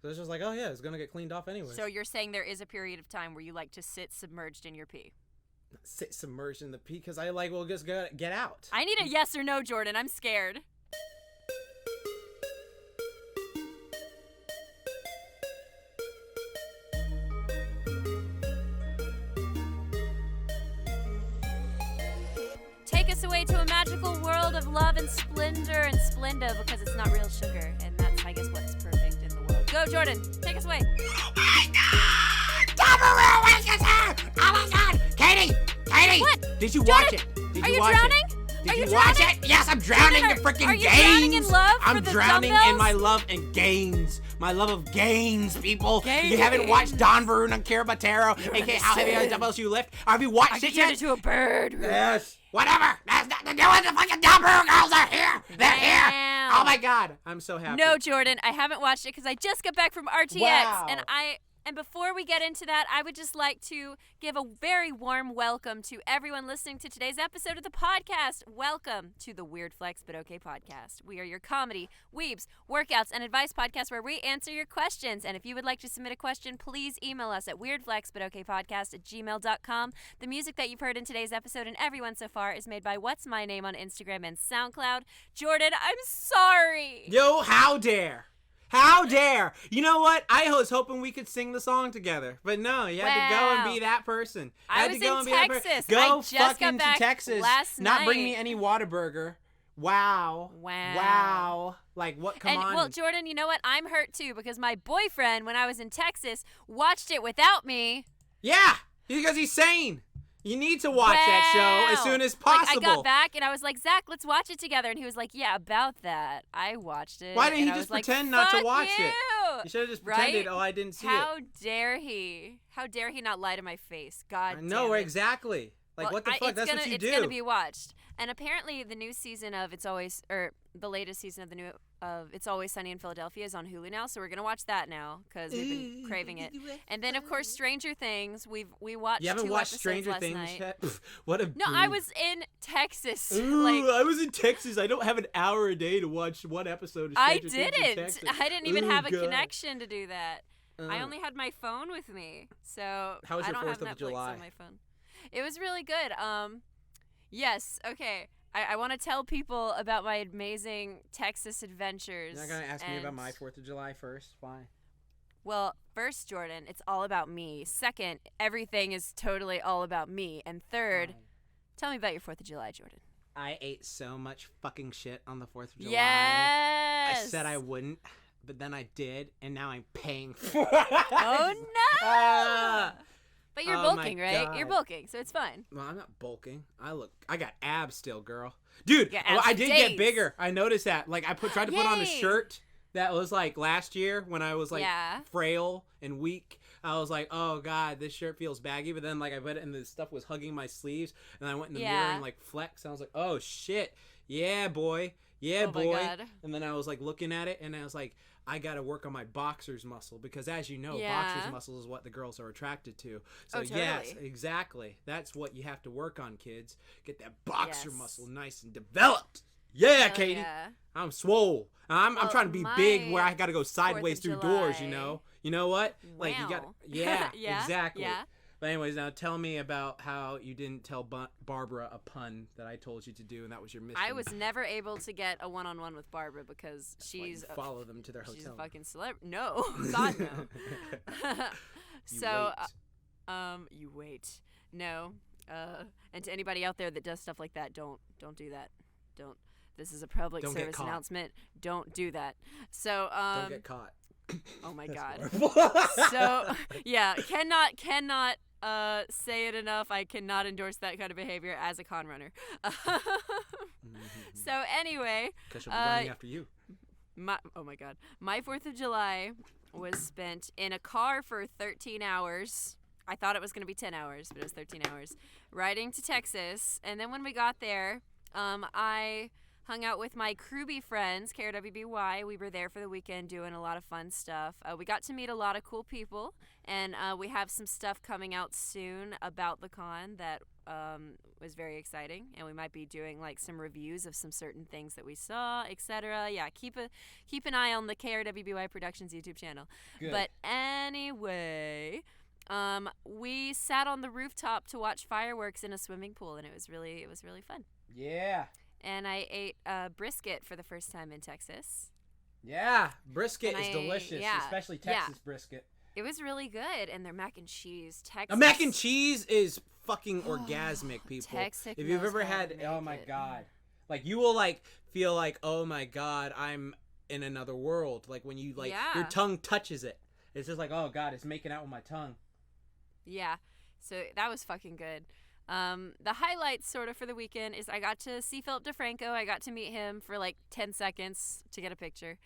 So it's just like, oh yeah, it's gonna get cleaned off anyway. So you're saying there is a period of time where you like to sit submerged in your pee? Sit submerged in the pee because I like, well, just get out. I need a yes or no, Jordan. I'm scared. Take us away to a magical world of love and splendor and splenda because it's not real sugar. And that's, I guess, what's perfect in the world. Go, Jordan. Take us away. Oh, my God! Double wake us up! Oh, my God! Katy! What? Did you Jordan, watch it? Did are you watch drowning? It? Did Are you watch drowning? it? Yes, I'm drowning in freaking Are you gains. drowning in love I'm for the drowning dumbbells? in my love and gains. My love of gains, people. Gains. You haven't watched Don Varun and Kira Batero, aka How Heavy Are the Dumbbells You Lift? Have you watched it yet? into a bird. Yes. Whatever. That's not the deal. The fucking Don Varun girls are here. They're here. Damn. Oh my God. I'm so happy. No, Jordan, I haven't watched it because I just got back from RTX, Wow. and before we get into that, I would just like to give a very warm welcome to everyone listening to today's episode of the podcast. Welcome to the Weird Flex But Okay podcast. We are your comedy, weebs, workouts, and advice podcast where we answer your questions. And if you would like to submit a question, please email us at weirdflexbutokaypodcast@gmail.com. The music that you've heard in today's episode and everyone so far is made by What's My Name on Instagram and Soundcloud. Jordan, I'm sorry. Yo, how dare? How dare? You know what? I was hoping we could sing the song together, but no, you had to go and be that person. I was in Texas. I just got fucking back to Texas. last Not bring night. me any Whataburger. Wow. Like what? Come on. Well, Jordan, you know what? I'm hurt too because my boyfriend, when I was in Texas, watched it without me. Yeah, because he's sane. You need to watch that show as soon as possible. Like, I got back and I was like, Zach, let's watch it together. And he was like, yeah, about that. I watched it. Why didn't and he I just was like, pretend not to "Fuck watch you." it? You should have just pretended, Right? oh, I didn't see How it. dare he? How dare he not lie to my face? God No, damn it. exactly. Like, Well, what the fuck? That's what you do. It's gonna be watched. And apparently, the new season of the latest season of It's Always Sunny in Philadelphia is on Hulu now. So we're gonna watch that now because we've been craving it. And then, of course, Stranger Things. We watched. You haven't 2 watched episodes Stranger last Things night. yet? What a No, I was in Texas. Ooh, I was in Texas. I don't have an hour a day to watch one episode of Stranger Things in Texas. I didn't even Ooh, have a God. connection to do that. I only had my phone with me, so How was I your don't have 4th of Netflix July? on my phone. It was really good. Yes. Okay. I want to tell people about my amazing Texas adventures. You're not gonna ask me about and- my 4th of July first? Why? Well, first, Jordan, it's all about me. Second, everything is totally all about me. And third, tell me about your 4th of July, Jordan. I ate so much fucking shit on the 4th of July. Yes. I said I wouldn't, but then I did, and now I'm paying for it. Oh no! But you're Oh, my bulking, right? God. You're bulking, so it's fine. Well, I'm not bulking. I got abs still, girl. Dude, You got abs I for did days. get bigger. I noticed that. Like, I tried to put on a Yay. shirt that was like last year when I was like Yeah. frail and weak. I was like, oh God, this shirt feels baggy. But then like I put it and the stuff was hugging my sleeves. And I went in the mirror and like flexed. And I was like, oh shit. Yeah, boy. Yeah, Oh my boy. God. And then I was like looking at it and I was like, I got to work on my boxer's muscle because as you know, Yeah. boxer's muscle is what the girls are attracted to. So Oh, yes, totally. exactly. That's what you have to work on, kids. Get that boxer Yes. muscle nice and developed. Yeah, Hell Katy. yeah. I'm swole. I'm Well, trying to be my big where I got to go 4th sideways of through doors, you July- know? You know what? Like, you got Wow. yeah, Yeah, exactly. yeah. But anyways, now tell me about how you didn't tell Barbara a pun that I told you to do, and that was your mission. I was never able to get a one-on-one with Barbara because That's why you she's follow them to their hotel. she's a fucking celebrity. No, God no. You So, wait. you wait. No. And to anybody out there that does stuff like that, don't do that. Don't. This is a public Don't get service caught. announcement. Don't do that. So, Don't get caught. oh my That's God. horrible. So, yeah, cannot say it enough. I cannot endorse that kind of behavior as a con runner. So anyway, Because she'll be running after you. oh my God, my 4th of July was spent in a car for 13 hours. I thought it was going to be 10 hours, but it was 13 hours, riding to Texas. And then when we got there, I hung out with my Kruby friends, KRWBY. We were there for the weekend doing a lot of fun stuff. We got to meet a lot of cool people, and we have some stuff coming out soon about the con that was very exciting, and we might be doing like some reviews of some certain things that we saw, etc. Yeah, keep an eye on the KRWBY Productions YouTube channel. Good. But anyway, we sat on the rooftop to watch fireworks in a swimming pool, and it was really fun. Yeah. And I ate brisket for the first time in Texas. Yeah, brisket is delicious, yeah, especially Texas brisket. It was really good, and their mac and cheese. Texas. A mac and cheese is fucking orgasmic, people. Texas if you've knows ever how had, to oh make my it. god, like you will like feel like, oh my god, I'm in another world. Like when you like your tongue touches it, it's just like, oh god, it's making out with my tongue. Yeah, so that was fucking good. The highlights sort of for the weekend is I got to see Philip DeFranco. I got to meet him for like 10 seconds to get a picture.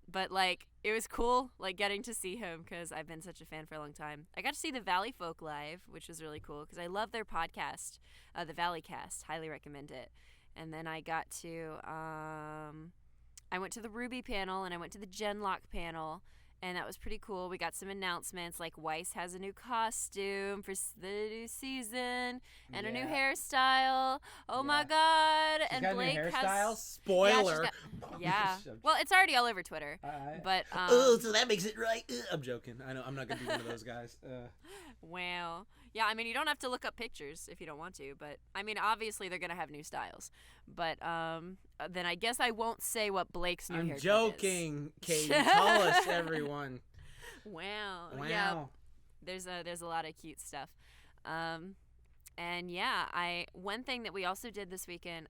But like it was cool like getting to see him because I've been such a fan for a long time. I got to see the Valley Folk live, which was really cool because I love their podcast, the Valley Cast. Highly recommend it. And then I got to I went to the Ruby panel and I went to the Genlock panel. And that was pretty cool. We got some announcements, like Weiss has a new costume for the new season and a new hairstyle. Oh my god! She's and got Blake a new hairstyle? has Spoiler. Yeah. Well, it's already all over Twitter. But so that makes it right. I'm joking. I know I'm not gonna be one of those guys. Wow. Yeah, I mean, you don't have to look up pictures if you don't want to, but I mean, obviously they're gonna have new styles. But then I guess I won't say what Blake's new haircut is. I'm joking, Katy. Tell us, everyone. Wow. Wow. Yeah. There's a lot of cute stuff. And yeah, one thing that we also did this weekend,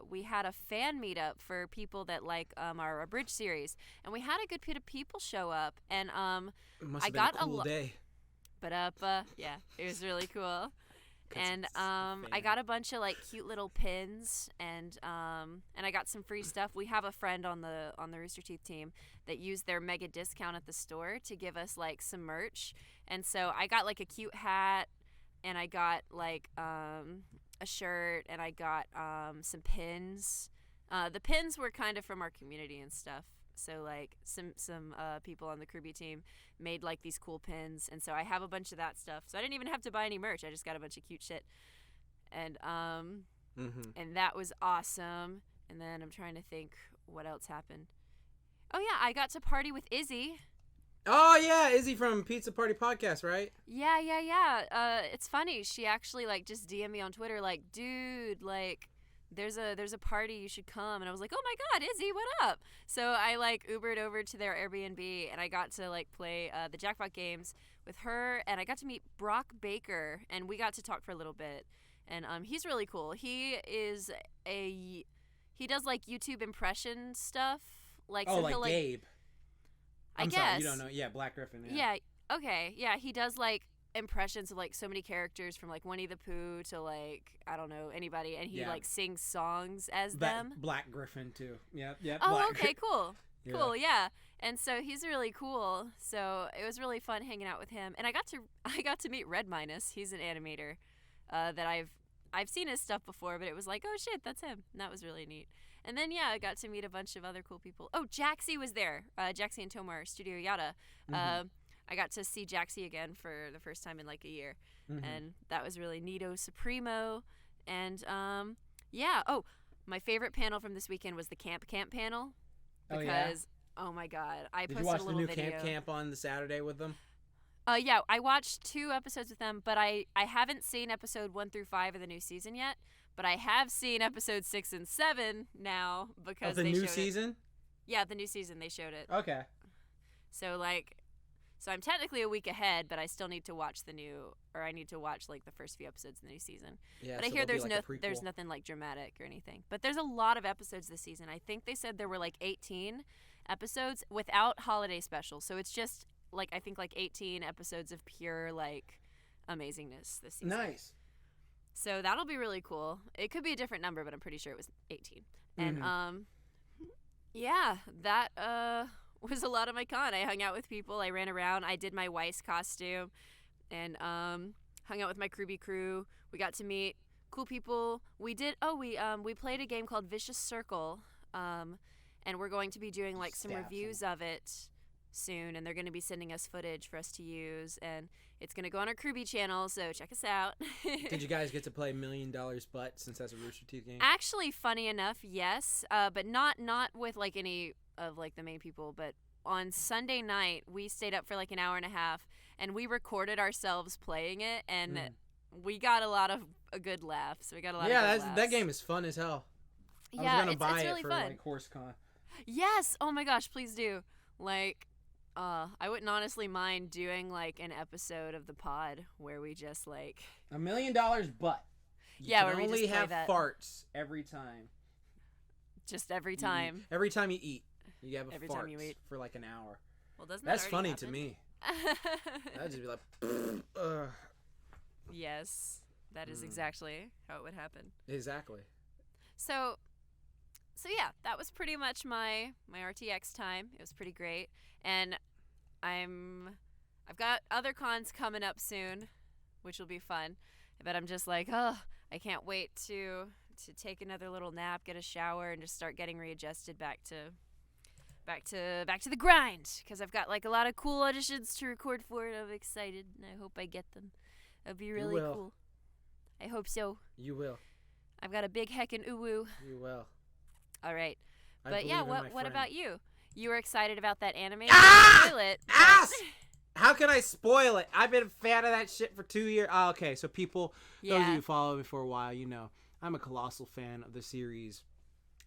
we had a fan meetup for people that like our Abridged series, and we had a good bit of people show up, and It must have been a cool day. But yeah, it was really cool. And I got a bunch of like cute little pins, and I got some free stuff. We have a friend on the Rooster Teeth team that used their mega discount at the store to give us like some merch, and so I got like a cute hat, and I got like a shirt, and I got some pins. The pins were kind of from our community and stuff. So like some people on the Kirby team made like these cool pins, and so I have a bunch of that stuff. So I didn't even have to buy any merch. I just got a bunch of cute shit, and and that was awesome. And then I'm trying to think what else happened. Oh yeah, I got to party with Izzy. Oh yeah, Izzy from Pizza Party Podcast, right? Yeah. It's funny. She actually like just DM'd me on Twitter like, dude, like. There's a party, you should come. And I was like, oh my god, Izzy, what up? So I like Ubered over to their Airbnb, and I got to like play the Jackpot games with her, and I got to meet Brock Baker, and we got to talk for a little bit. And he's really cool. He does like YouTube impression stuff. Like oh, so like he'll, like, Gabe. I'm guess. sorry, you don't know. Yeah, Black Griffin. Yeah. Okay. Yeah, he does like impressions of like so many characters from like Winnie the Pooh to like I don't know anybody, and he like sings songs as them. Black Griffin too. Yeah. Oh, Black. okay, cool. Yeah. Cool, yeah. And so he's really cool. So it was really fun hanging out with him, and I got to meet Red Minus. He's an animator that I've seen his stuff before, but it was like, oh shit, that's him. And that was really neat. And then yeah, I got to meet a bunch of other cool people. Oh, Jaxie was there. Jaxie and Tomar, Studio Yada. I got to see Jaxie again for the first time in like a year, and that was really neato supremo. And yeah. Oh, my favorite panel from this weekend was the Camp panel, because oh my god, I posted a little video. Did you watch the new Camp on the Saturday with them? Yeah, I watched 2 episodes with them, but I haven't seen episode 1 through 5 of the new season yet. But I have seen episodes 6 and 7 now because of the new season. Yeah, the new season they showed it. Okay. So I'm technically a week ahead, but I still need to watch I need to watch like the first few episodes of the new season. Yeah, but I hear there's nothing like dramatic or anything. But there's a lot of episodes this season. I think they said there were like 18 episodes without holiday specials. So it's just like I think like 18 episodes of pure like amazingness this season. Nice. So that'll be really cool. It could be a different number, but I'm pretty sure it was 18. And yeah, that was a lot of my con. I hung out with people. I ran around. I did my Weiss costume, and hung out with my Kruby crew. We got to meet cool people. We did. We played a game called Vicious Circle, and we're going to be doing like some Staff reviews of it soon, and they're going to be sending us footage for us to use, and it's going to go on our Kruby channel, so check us out. Did you guys get to play $1 Million Butt since that's a Rooster Teeth game? Actually, funny enough, yes, but not with like any of like the main people, but on Sunday night we stayed up for like an hour and a half, and we recorded ourselves playing it, and we got a lot of good laughs. We got a lot of good laughs. That game is fun as hell. I was gonna buy it's really it for fun. like HorseCon. Yes. Oh my gosh, please do. Like, I wouldn't honestly mind doing like an episode of the pod where we just like $1 Million Butt. You where can we only just play have that. Farts every time. Just every time. Every time you eat, you have a Every fart time you eat. for like an hour. Well, doesn't That's that funny already to me. happen? I'd just be like, ugh. Yes, that is exactly how it would happen. Exactly. So yeah, that was pretty much my RTX time. It was pretty great, and I've got other cons coming up soon, which will be fun. But I'm just like, I can't wait to take another little nap, get a shower, and just start getting readjusted back to the grind, because I've got like a lot of cool auditions to record for it. I'm excited, and I hope I get them. It'll be really cool. I hope so. You will. I've got a big heckin' uwu. You will. All right. I But yeah, believe in my what friend. about you? You were excited about that anime? Ah! Spoil it. Ass! How can I spoil it? I've been a fan of that shit for 2 years. Oh, okay, so people, those of you who follow me for a while, you know, I'm a colossal fan of the series.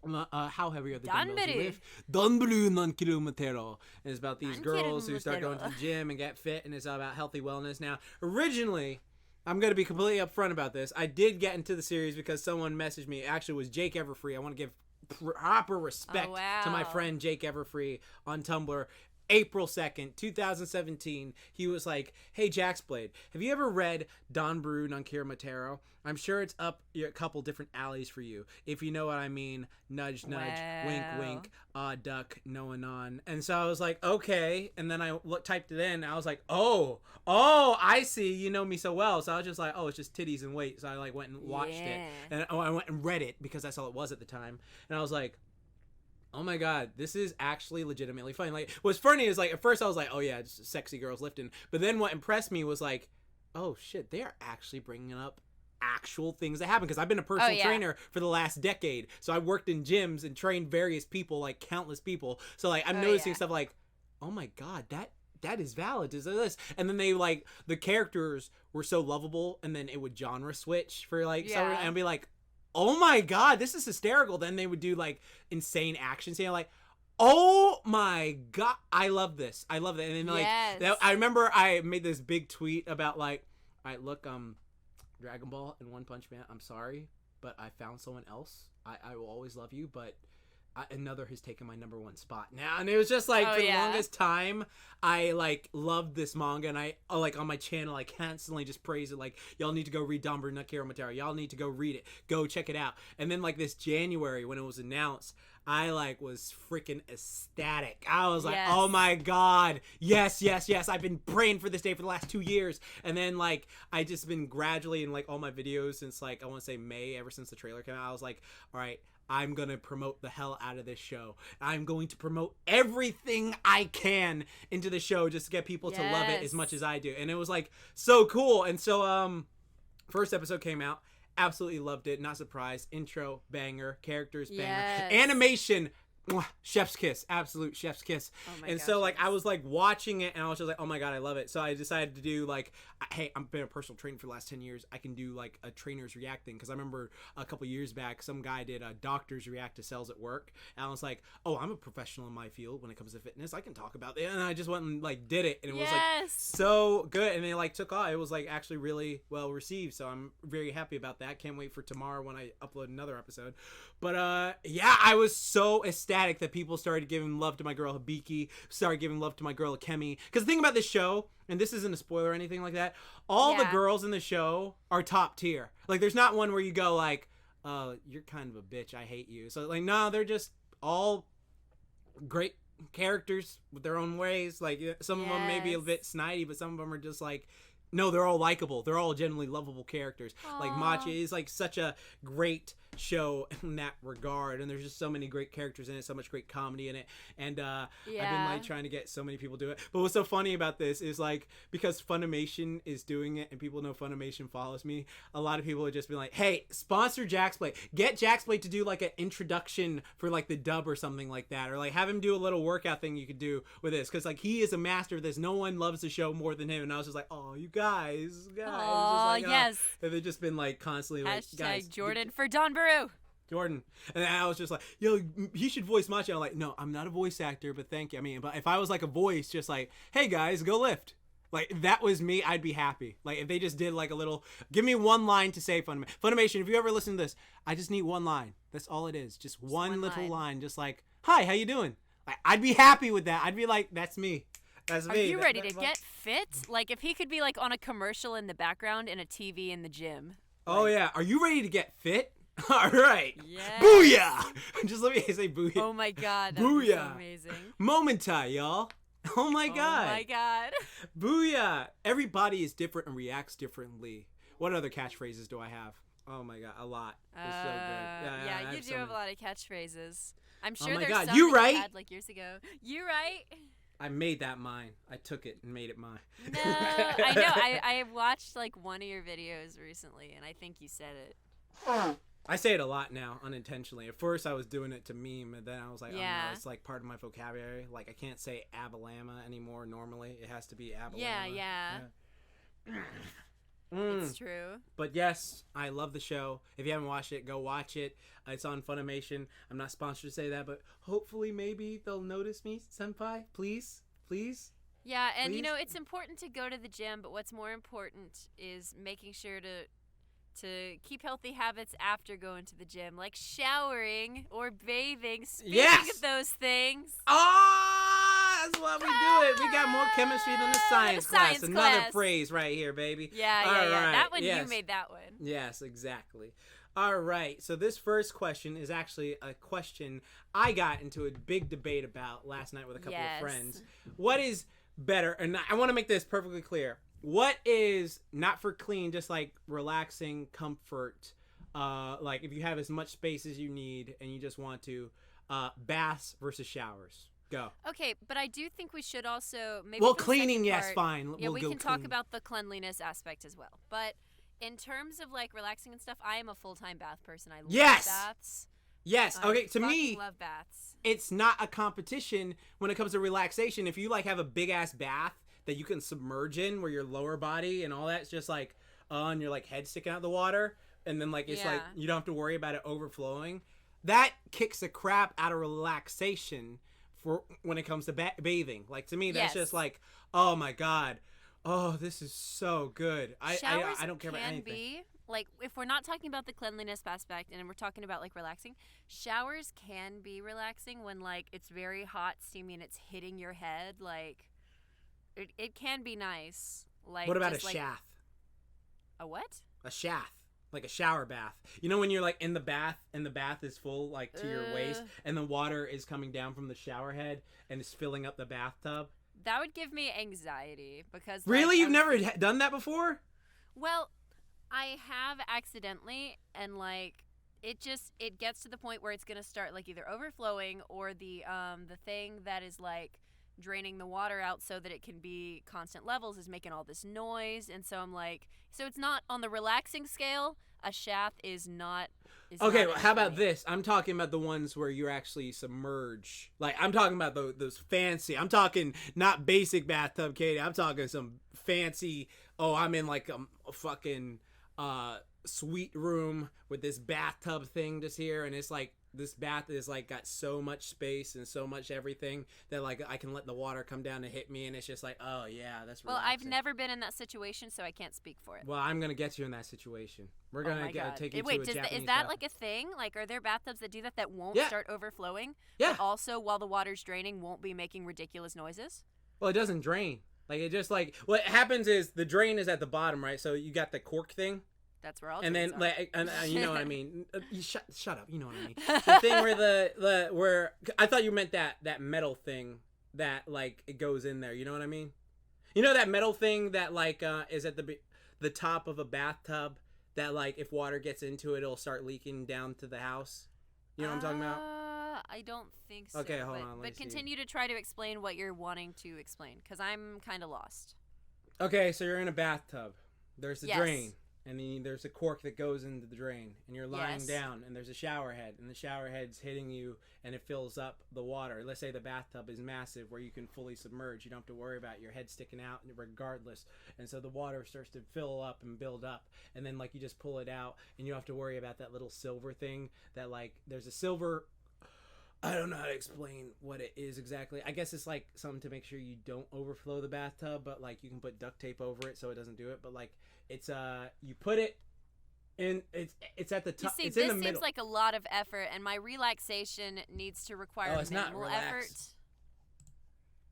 How heavy are the dumbbells you lift? Danburu non kilometero. And it's about these girls who start going to the gym and get fit, and it's all about healthy wellness. Now, originally, I'm going to be completely upfront about this. I did get into the series because someone messaged me. It actually was Jake Everfree. I want to give proper respect to my friend Jake Everfree on Tumblr. April 2nd, 2017, he was like, hey, Jaxblade, have you ever read Danburu non kilometero? I'm sure it's up a couple different alleys for you. If you know what I mean, nudge, nudge, wink, wink, duck, no anon. And so I was like, okay. And then I typed it in. And I was like, oh, I see. You know me so well. So I was just like, oh, it's just titties and weight. So I like went and watched it. And I went and read it because that's all it was at the time. And I was like, oh my god, this is actually legitimately funny. Like, what's funny is, like, at first I was like, oh yeah, it's just sexy girls lifting. But then what impressed me was like, oh shit, they are actually bringing up actual things that happen. Because I've been a personal trainer for the last decade. So I worked in gyms and trained various people, like countless people. So like, I'm noticing stuff like, oh my god, that is valid. Is this? And then they like, the characters were so lovable, and then it would genre switch for like, and I'd be like, oh my god, this is hysterical. Then they would do like insane action scene, like, oh my god, I love this. I love it. And then like, I remember I made this big tweet about like, all right, look, Dragon Ball and One Punch Man, I'm sorry, but I found someone else. I will always love you, but another has taken my #1 spot now. And it was just like, for the longest time, I like loved this manga, and I like on my channel I constantly just praise it, like, y'all need to go read Danburu no Kilometero, y'all need to go read it, go check it out. And then like this January when it was announced, I like was freaking ecstatic. I was like, oh my god, yes, I've been praying for this day for the last 2 years. And then like I just been gradually in like all my videos since like I want to say May, ever since the trailer came out, I was like, all right, I'm going to promote the hell out of this show. I'm going to promote everything I can into the show just to get people to love it as much as I do. And it was like so cool. And so first episode came out. Absolutely loved it. Not surprised. Intro, banger. Characters, banger. Animation, mwah, chef's kiss. Absolute chef's kiss. Oh my gosh, so like I was like watching it, and I was just like, oh my god, I love it. So I decided to do like, hey, I've been a personal trainer for the last 10 years. I can do like a trainer's reacting, because I remember a couple years back some guy did a doctor's react to cells at work, and I was like, oh, I'm a professional in my field when it comes to fitness. I can talk about it. And I just went and like did it, and it was like so good, and it like took off. It was like actually really well received, so I'm very happy about that. Can't wait for tomorrow when I upload another episode. But yeah, I was so ecstatic that people started giving love to my girl Hibiki, started giving love to my girl Akemi. Because the thing about this show, and this isn't a spoiler or anything like that, all the girls in the show are top tier. Like, there's not one where you go like, you're kind of a bitch, I hate you. So like, no, they're just all great characters with their own ways. Like, some of them may be a bit snidey, but some of them are just like, no, they're all likable. They're all genuinely lovable characters. Aww. Like, Machi is like such a great show in that regard, and there's just so many great characters in it, so much great comedy in it, and I've been like trying to get so many people to do it. But what's so funny about this is like, because Funimation is doing it and people know Funimation follows me, a lot of people have just been like, hey, sponsor Jaxblade, get Jaxblade to do like an introduction for like the dub or something like that, or like have him do a little workout thing you could do with this, because like he is a master of this. No one loves the show more than him. And I was just like, oh, you guys. Oh, like, yes. And they've just been like constantly like, guys, Jordan for Don Baru. Jordan. And I was just like, yo, he should voice Macho. I'm like, no, I'm not a voice actor, but thank you. I mean, but if I was like a voice, just like, hey guys, go lift. Like, that was me, I'd be happy. Like, if they just did like a little, give me one line to say Funimation, if you ever listen to this, I just need one line. That's all it is. Just one little line. Just like, hi, how you doing? Like, I'd be happy with that. I'd be like, that's me. That's me. Are you ready to get fit? Like, if he could be like on a commercial in the background and a TV in the gym. Oh, yeah. Are you ready to get fit? All right. Yes. Booyah! Just let me say booyah. Oh my god, that would be so amazing. Momentai, y'all. Oh my god. Oh my god. Booyah! Every body is different and reacts differently. What other catchphrases do I have? Oh my god, a lot. It's so good. Yeah, you do have a lot of catchrases. I'm Oh sure my there's God, some you that right? you had like years ago. You right? I made that mine. I took it and made it mine. No, I know. I watched like one of your videos recently, and I think you said it. I say it a lot now, unintentionally. At first, I was doing it to meme, and then I was like, oh no, it's like part of my vocabulary. Like, I can't say abalama anymore normally. It has to be abalama. Yeah. It's true. But yes, I love the show. If you haven't watched it, go watch it. It's on Funimation. I'm not sponsored to say that, but hopefully maybe they'll notice me, senpai. Please? Please? Yeah, and Please? you know, it's important to go to the gym, but what's more important is making sure to keep healthy habits after going to the gym, like showering or bathing. Speaking of those things. That's why we do it. We got more chemistry than the science class. Another phrase right here, baby. Yeah. That one, you made that one. Yes, exactly. All right. So this first question is actually a question I got into a big debate about last night with a couple of friends. What is better? And I want to make this perfectly clear. What is not for clean, just like relaxing comfort, like if you have as much space as you need and you just want to, baths versus showers? Go. Okay, but I do think we should also maybe. Well, cleaning, yes, fine. Yeah, we can talk about the cleanliness aspect as well. But in terms of like relaxing and stuff, I am a full-time bath person. I love baths. Yes. Okay. To me, love baths. It's not a competition when it comes to relaxation. If you like have a big ass bath that you can submerge in, where your lower body and all that's just like and your like head sticking out of the water, and then like it's like you don't have to worry about it overflowing. That kicks the crap out of relaxation for when it comes to bathing. Like, to me, that's just like, oh my god, oh, this is so good. I don't care about anything. Be, like, if we're not talking about the cleanliness aspect and we're talking about like relaxing, showers can be relaxing when like it's very hot, steamy, and it's hitting your head. Like, it can be nice. Like, what about a shaft? A what? A shaft. Like a shower bath. You know when you're like in the bath and the bath is full like to your waist and the water is coming down from the shower head and it's filling up the bathtub? That would give me anxiety because really? You've never done that before? Well, I have accidentally, and like it gets to the point where it's going to start like either overflowing or the thing that is like draining the water out so that it can be constant levels is making all this noise, and so I'm like, so it's not on the relaxing scale. A shaft is not. Okay, well, how about this? I'm talking about the ones where you actually submerge. Like, I'm talking about those fancy. I'm talking not basic bathtub, Katie. I'm talking some fancy. Oh, I'm in like a fucking suite room with this bathtub thing just here, and it's like this bath is like got so much space and so much everything that like I can let the water come down and hit me, and it's just like, oh yeah, that's relaxing. Well, I've never been in that situation, so I can't speak for it. Well, I'm gonna get you in that situation. We're gonna take you to a Japanese is that like a thing? Like, are there bathtubs that do that won't start overflowing? Yeah. But also, while the water's draining, won't be making ridiculous noises? Well, it doesn't drain. Like, it just like what happens is the drain is at the bottom, right? So you got the cork thing. That's where all. And then, are. like, you know what I mean. You shut up. You know what I mean. The thing where where I thought you meant that metal thing that like it goes in there. You know what I mean? You know that metal thing that like is at the top of a bathtub that like if water gets into it, it'll start leaking down to the house. You know what I'm talking about? I don't think so. Okay, hold on. But continue to try to explain what you're wanting to explain, because I'm kind of lost. Okay, so you're in a bathtub. There's the drain, and then there's a cork that goes into the drain, and you're lying down, and there's a shower head, and the shower head's hitting you, and it fills up the water. Let's say the bathtub is massive, where you can fully submerge. You don't have to worry about your head sticking out regardless. And so the water starts to fill up and build up, and then like you just pull it out, and you don't have to worry about that little silver thing that like there's a silver. I don't know how to explain what it is exactly. I guess it's like something to make sure you don't overflow the bathtub, but like you can put duct tape over it so it doesn't do it. But like it's you put it in, it's at the top. You see, it's in the this middle. seems like a lot of effort, and my relaxation needs to require minimal effort.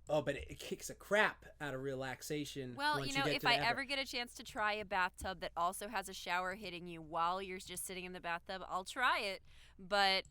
Oh, but it kicks a crap out of relaxation. Well, you know, if I ever get a chance to try a bathtub that also has a shower hitting you while you're just sitting in the bathtub, I'll try it. But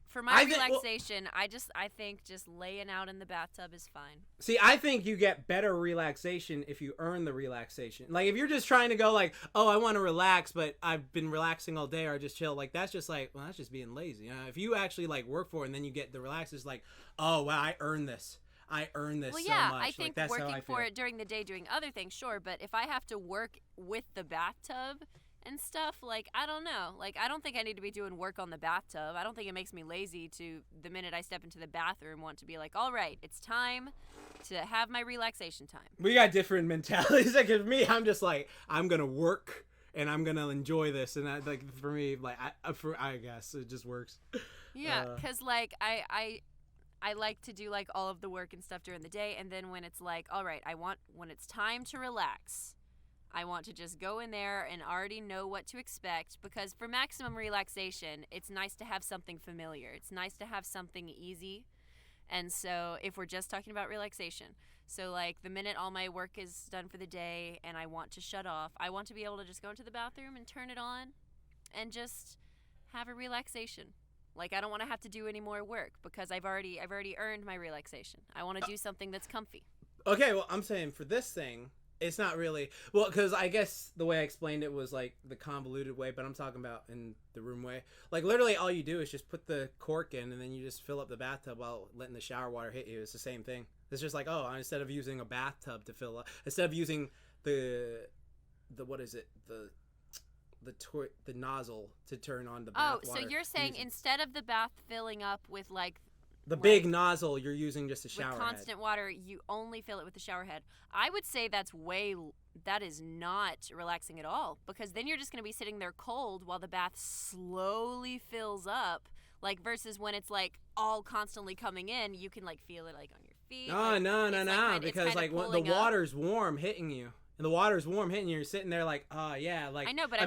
for my relaxation, I think just laying out in the bathtub is fine. See, I think you get better relaxation if you earn the relaxation. Like, if you're just trying to go like, oh, I want to relax, but I've been relaxing all day or just chill, like, that's just like, well, that's just being lazy. You know? If you actually, like, work for it and then you get the relax, it's like, oh, wow, I earned this. I earned this so much. Well, yeah, I think like, working for it during the day doing other things, sure, but if I have to work with the bathtub and stuff, like, I don't know. Like, I don't think I need to be doing work on the bathtub. I don't think it makes me lazy to, the minute I step into the bathroom, want to be like, all right, it's time to have my relaxation time. We got different mentalities. Like, for me, I'm just like, I'm going to work and I'm going to enjoy this. And, like, for me, like, I guess it just works. Yeah, because, like, I like to do, like, all of the work and stuff during the day. And then when it's like, all right, when it's time to relax, I want to just go in there and already know what to expect, because for maximum relaxation, it's nice to have something familiar. It's nice to have something easy. And so if we're just talking about relaxation, so like the minute all my work is done for the day and I want to shut off, I want to be able to just go into the bathroom and turn it on and just have a relaxation. Like, I don't want to have to do any more work because I've already earned my relaxation. I want to do something that's comfy. Okay, well, I'm saying for this thing, it's not really, well, because I guess the way I explained it was like the convoluted way, but I'm talking about in the room way. Like, literally all you do is just put the cork in and then you just fill up the bathtub while letting the shower water hit you. It's the same thing. It's just like, oh, instead of using a bathtub to fill up, instead of using the what is it, the nozzle to turn on the bath water. So you're saying instead of the bath filling up with like the big nozzle, you're using just a shower head. With constant water, you only fill it with the shower head. I would say that is not relaxing at all, because then you're just going to be sitting there cold while the bath slowly fills up, like versus when it's like all constantly coming in, you can like feel it like on your feet. No, because like the water's warm hitting you. And the water's warm hitting you, you're sitting there like, oh yeah, like I know, but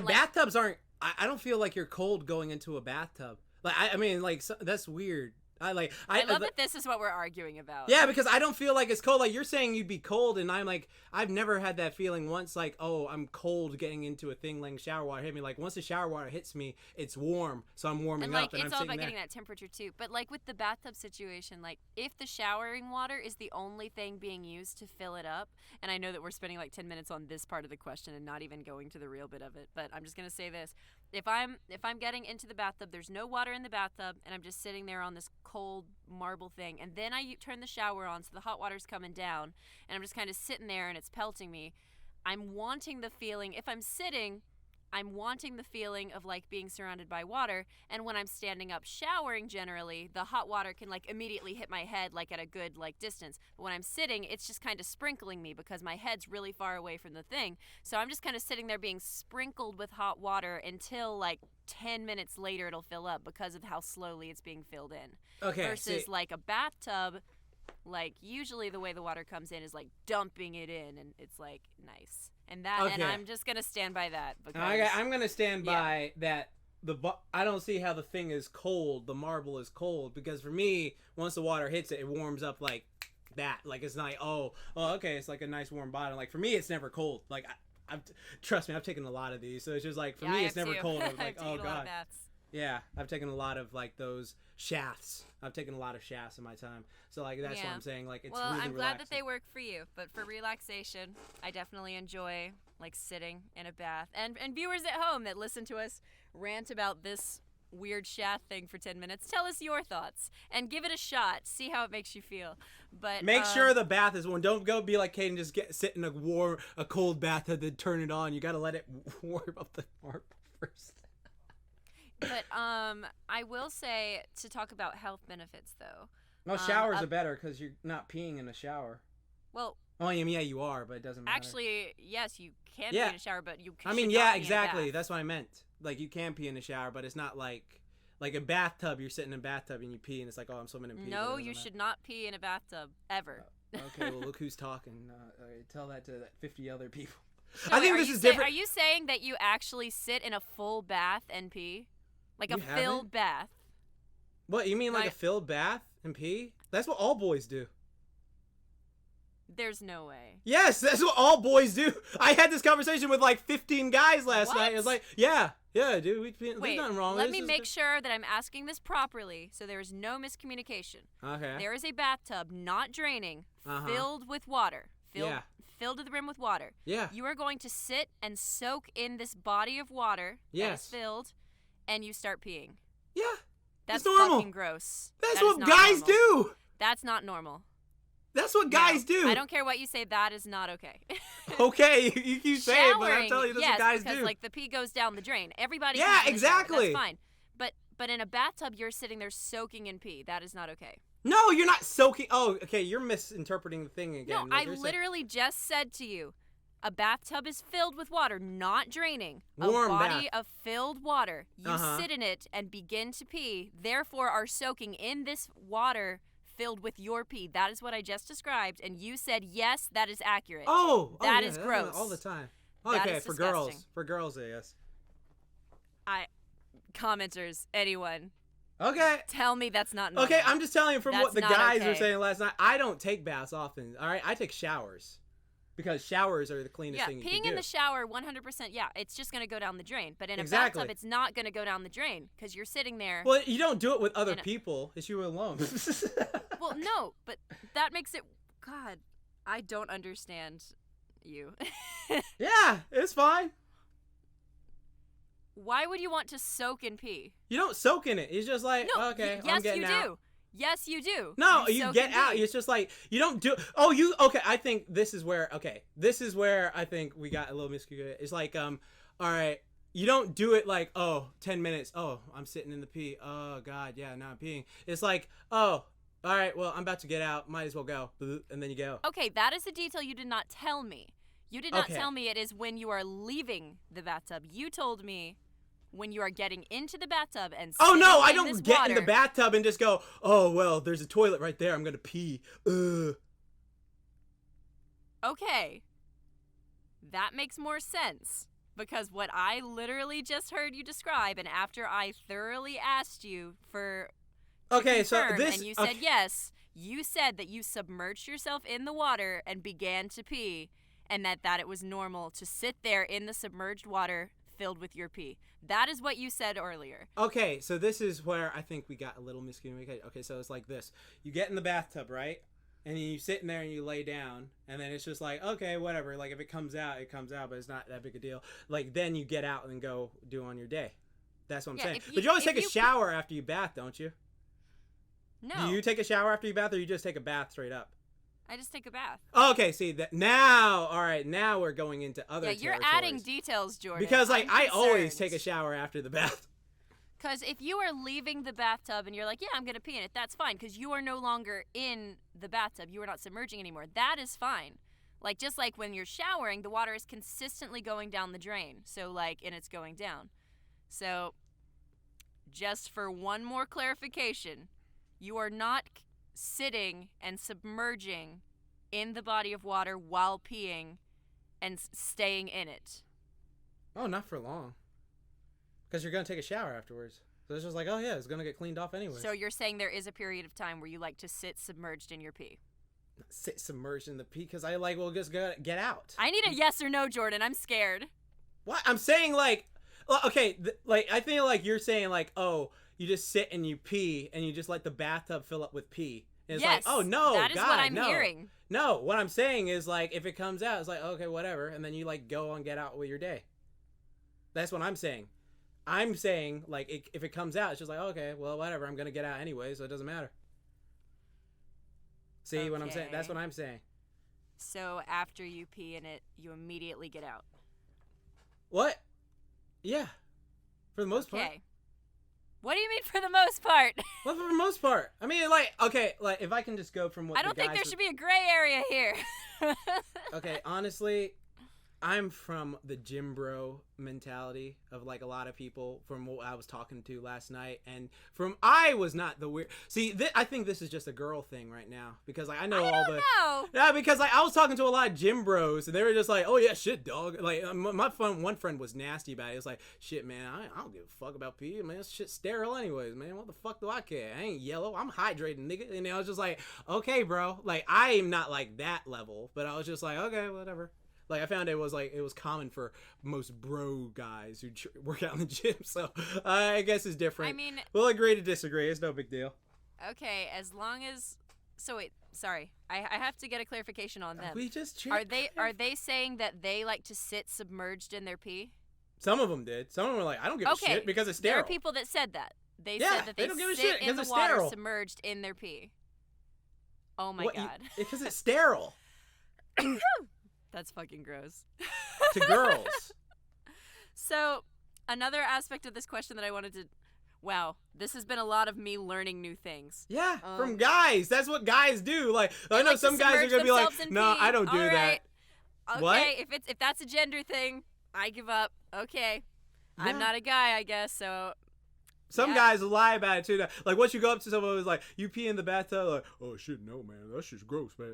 bathtubs aren't. I don't feel like you're cold going into a bathtub. Like that's weird. I love that this is what we're arguing about. Yeah, because I don't feel like it's cold. Like, you're saying you'd be cold, and I'm like, I've never had that feeling once, like, oh, I'm cold getting into a thing, letting shower water hit me. Like, once the shower water hits me, it's warm, so I'm warming up, and it's all about getting that temperature, too. But, like, with the bathtub situation, like, if the showering water is the only thing being used to fill it up, and I know that we're spending, like, 10 minutes on this part of the question and not even going to the real bit of it, but I'm just going to say this. If I'm getting into the bathtub, there's no water in the bathtub, and I'm just sitting there on this cold marble thing, and then I turn the shower on so the hot water's coming down, and I'm just kind of sitting there and it's pelting me, I'm wanting the feeling, if I'm sitting, I'm wanting the feeling of like being surrounded by water. And when I'm standing up showering, generally the hot water can like immediately hit my head like at a good like distance. But when I'm sitting, it's just kind of sprinkling me because my head's really far away from the thing. So I'm just kind of sitting there being sprinkled with hot water until like 10 minutes later it'll fill up because of how slowly it's being filled in. Okay. Versus like a bathtub, like usually the way the water comes in is like dumping it in, and it's like nice. And I'm just gonna stand by that because I'm gonna stand by that. I don't see how the thing is cold. The marble is cold because for me, once the water hits it, it warms up like that. Like it's not like, okay, it's like a nice warm bottom. Like for me, it's never cold. Like trust me, I've taken a lot of these, so it's just like for me, it's never cold. I was like, oh god. Yeah, I've taken a lot of like those shafts. I've taken a lot of shafts in my time. So like that's what I'm saying. Like it's really I'm glad relaxing. that they work for you. But for relaxation, I definitely enjoy like sitting in a bath. And viewers at home that listen to us rant about this weird shaft thing for 10 minutes, tell us your thoughts and give it a shot. See how it makes you feel. But make sure the bath is warm. Don't go be like Katy and just sit in a cold bath and then turn it on. You got to let it warm up the marble first. But I will say to talk about health benefits though. No, showers are better because you're not peeing in a shower. Well, I mean, yeah, you are, but it doesn't matter. Actually, yes, you can pee in a shower, but you. I mean, yeah, exactly. That's what I meant. Like you can pee in a shower, but it's not like a bathtub. You're sitting in a bathtub and you pee, and it's like, oh, I'm swimming in pee. No, you should not pee in a bathtub ever. Okay, well, look who's talking. Tell that to 50 other people. So I think this is different. Are you saying that you actually sit in a full bath and pee? Like a filled bath? What, you mean like a filled bath and pee? That's what all boys do. There's no way. Yes, that's what all boys do. I had this conversation with like 15 guys last night. It was like, yeah, dude, there's nothing wrong with it. Let me make sure that I'm asking this properly so there is no miscommunication. Okay. There is a bathtub, not draining, filled with water. Filled to the brim with water. Yeah. You are going to sit and soak in this body of water that is filled, and you start peeing. Yeah. That's normal. Fucking gross. That's what guys do. That's not normal. That's what guys do. I don't care what you say. That is not okay. Okay, you say it, but I'm telling you, that's what guys because, do. Like the pee goes down the drain. Everybody. Yeah, pees in the shower. exactly. That's fine. But in a bathtub, you're sitting there soaking in pee. That is not okay. No, you're not soaking. Oh, okay, you're misinterpreting the thing again. No, I literally just said to you, a bathtub is filled with water, not draining. Warm a body bath. of filled water. You sit in it and begin to pee. Therefore, are soaking in this water filled with your pee. That is what I just described, and you said yes, that is accurate. That is gross. All the time. Okay, for girls. For girls, yes. Commenters, anyone. Okay. Tell me that's not normal. Okay, I'm just telling you from what the guys were okay. saying last night. I don't take baths often. All right, I take showers because showers are the cleanest thing you can do. Peeing in the shower, 100%. Yeah, it's just gonna go down the drain. But in a bathtub, it's not gonna go down the drain because you're sitting there. Well, you don't do it with other people. It's you alone. Well, no, but that makes it. God, I don't understand you. Yeah, it's fine. Why would you want to soak in pee? You don't soak in it. It's just like, okay, yes, I'm getting you out. do. Yes, you do. No, you get out. It's just like, you don't do. Okay, I think this is where I think we got a little miscommunicated. It's like, all right, you don't do it like, 10 minutes. Oh, I'm sitting in the pee. Oh, God, yeah, now I'm peeing. It's like, all right, well, I'm about to get out. Might as well go. And then you go. Okay, that is a detail you did not tell me. You did not tell me it is when you are leaving the bathtub. You told me when you are getting into the bathtub and oh no, I don't this get water. in the bathtub and just go, oh well, there's a toilet right there, I'm gonna pee. Okay, that makes more sense because what I literally just heard you describe, and after I thoroughly asked you for so this and you said yes, you said that you submerged yourself in the water and began to pee, and that it was normal to sit there in the submerged water filled with your pee. That is what you said earlier. Okay, so this is where I think we got a little miscommunicated. Okay, so it's like this. You get in the bathtub, right? And then you sit in there and you lay down, and then it's just like, okay, whatever. Like, if it comes out, it comes out, but it's not that big a deal. Like, then you get out and go do on your day. That's what I'm saying. But you always take a shower after you bath, don't you? No. Do you take a shower after you bath, or you just take a bath straight up? I just take a bath. Okay, see that now. All right, now we're going into other. Yeah, you're adding details, Jordan. Because I always take a shower after the bath. Because if you are leaving the bathtub and you're like, yeah, I'm gonna pee in it, that's fine. Because you are no longer in the bathtub, you are not submerging anymore. That is fine. Like just like when you're showering, the water is consistently going down the drain. So and it's going down. So, just for one more clarification, you are not sitting and submerging in the body of water while peeing and staying in it. Oh, not for long. Because you're going to take a shower afterwards. So it's just like, oh yeah, it's going to get cleaned off anyway. So you're saying there is a period of time where you like to sit submerged in your pee? Sit submerged in the pee because I just get out. I need a yes or no, Jordan. I'm scared. What? I'm saying like okay, like I feel like you're saying like, oh, you just sit and you pee and you just let the bathtub fill up with pee. And it's yes, like, oh no, that is God, what I'm no. hearing. No, what I'm saying is like, if it comes out, it's like, okay, whatever, and then you like go and get out with your day. That's what I'm saying. I'm saying like, if it comes out, it's just like, okay, well, whatever, I'm gonna get out anyway, so it doesn't matter. See what I'm saying? That's what I'm saying. So after you pee in it, you immediately get out. What? Yeah, for the most part. Okay. What do you mean for the most part? Well, for the most part. I mean, like, okay, like if I can just go from what I don't think there should be a gray area here. Okay, honestly, I'm from the gym bro mentality of like a lot of people from what I was talking to last night, and I was not the weird. See, I think this is just a girl thing right now because like I don't know. Yeah, because like I was talking to a lot of gym bros and they were just like, oh yeah, shit, dog. Like one friend was nasty about it. It's like, shit, man, I don't give a fuck about pee, man. This shit's sterile anyways, man. What the fuck do I care? I ain't yellow. I'm hydrated, nigga. And I was just like, okay, bro. Like I am not like that level, but I was just like, okay, whatever. Like I found it was common for most bro guys who work out in the gym, so I guess it's different. I mean, we'll agree to disagree. It's no big deal. Okay, as long as. So wait, sorry, I have to get a clarification on them. We just are they saying that they like to sit submerged in their pee? Some of them did. Some of them were like, I don't give a shit because it's sterile. There are people that said that. They said that they don't give a sit shit in the water sterile. submerged in their pee. Oh my God. Because it's sterile. That's fucking gross. To girls. So, another aspect of this question that I wanted to... Wow, this has been a lot of me learning new things. Yeah, from guys. That's what guys do. Like, I know like some guys are going to be like, no, I don't do that. Okay, what? if that's a gender thing, I give up. Okay. Yeah. I'm not a guy, I guess, so... Some guys lie about it too. Like once you go up to someone who's like, you pee in the bathtub, like, oh shit, no man, that's just gross, man.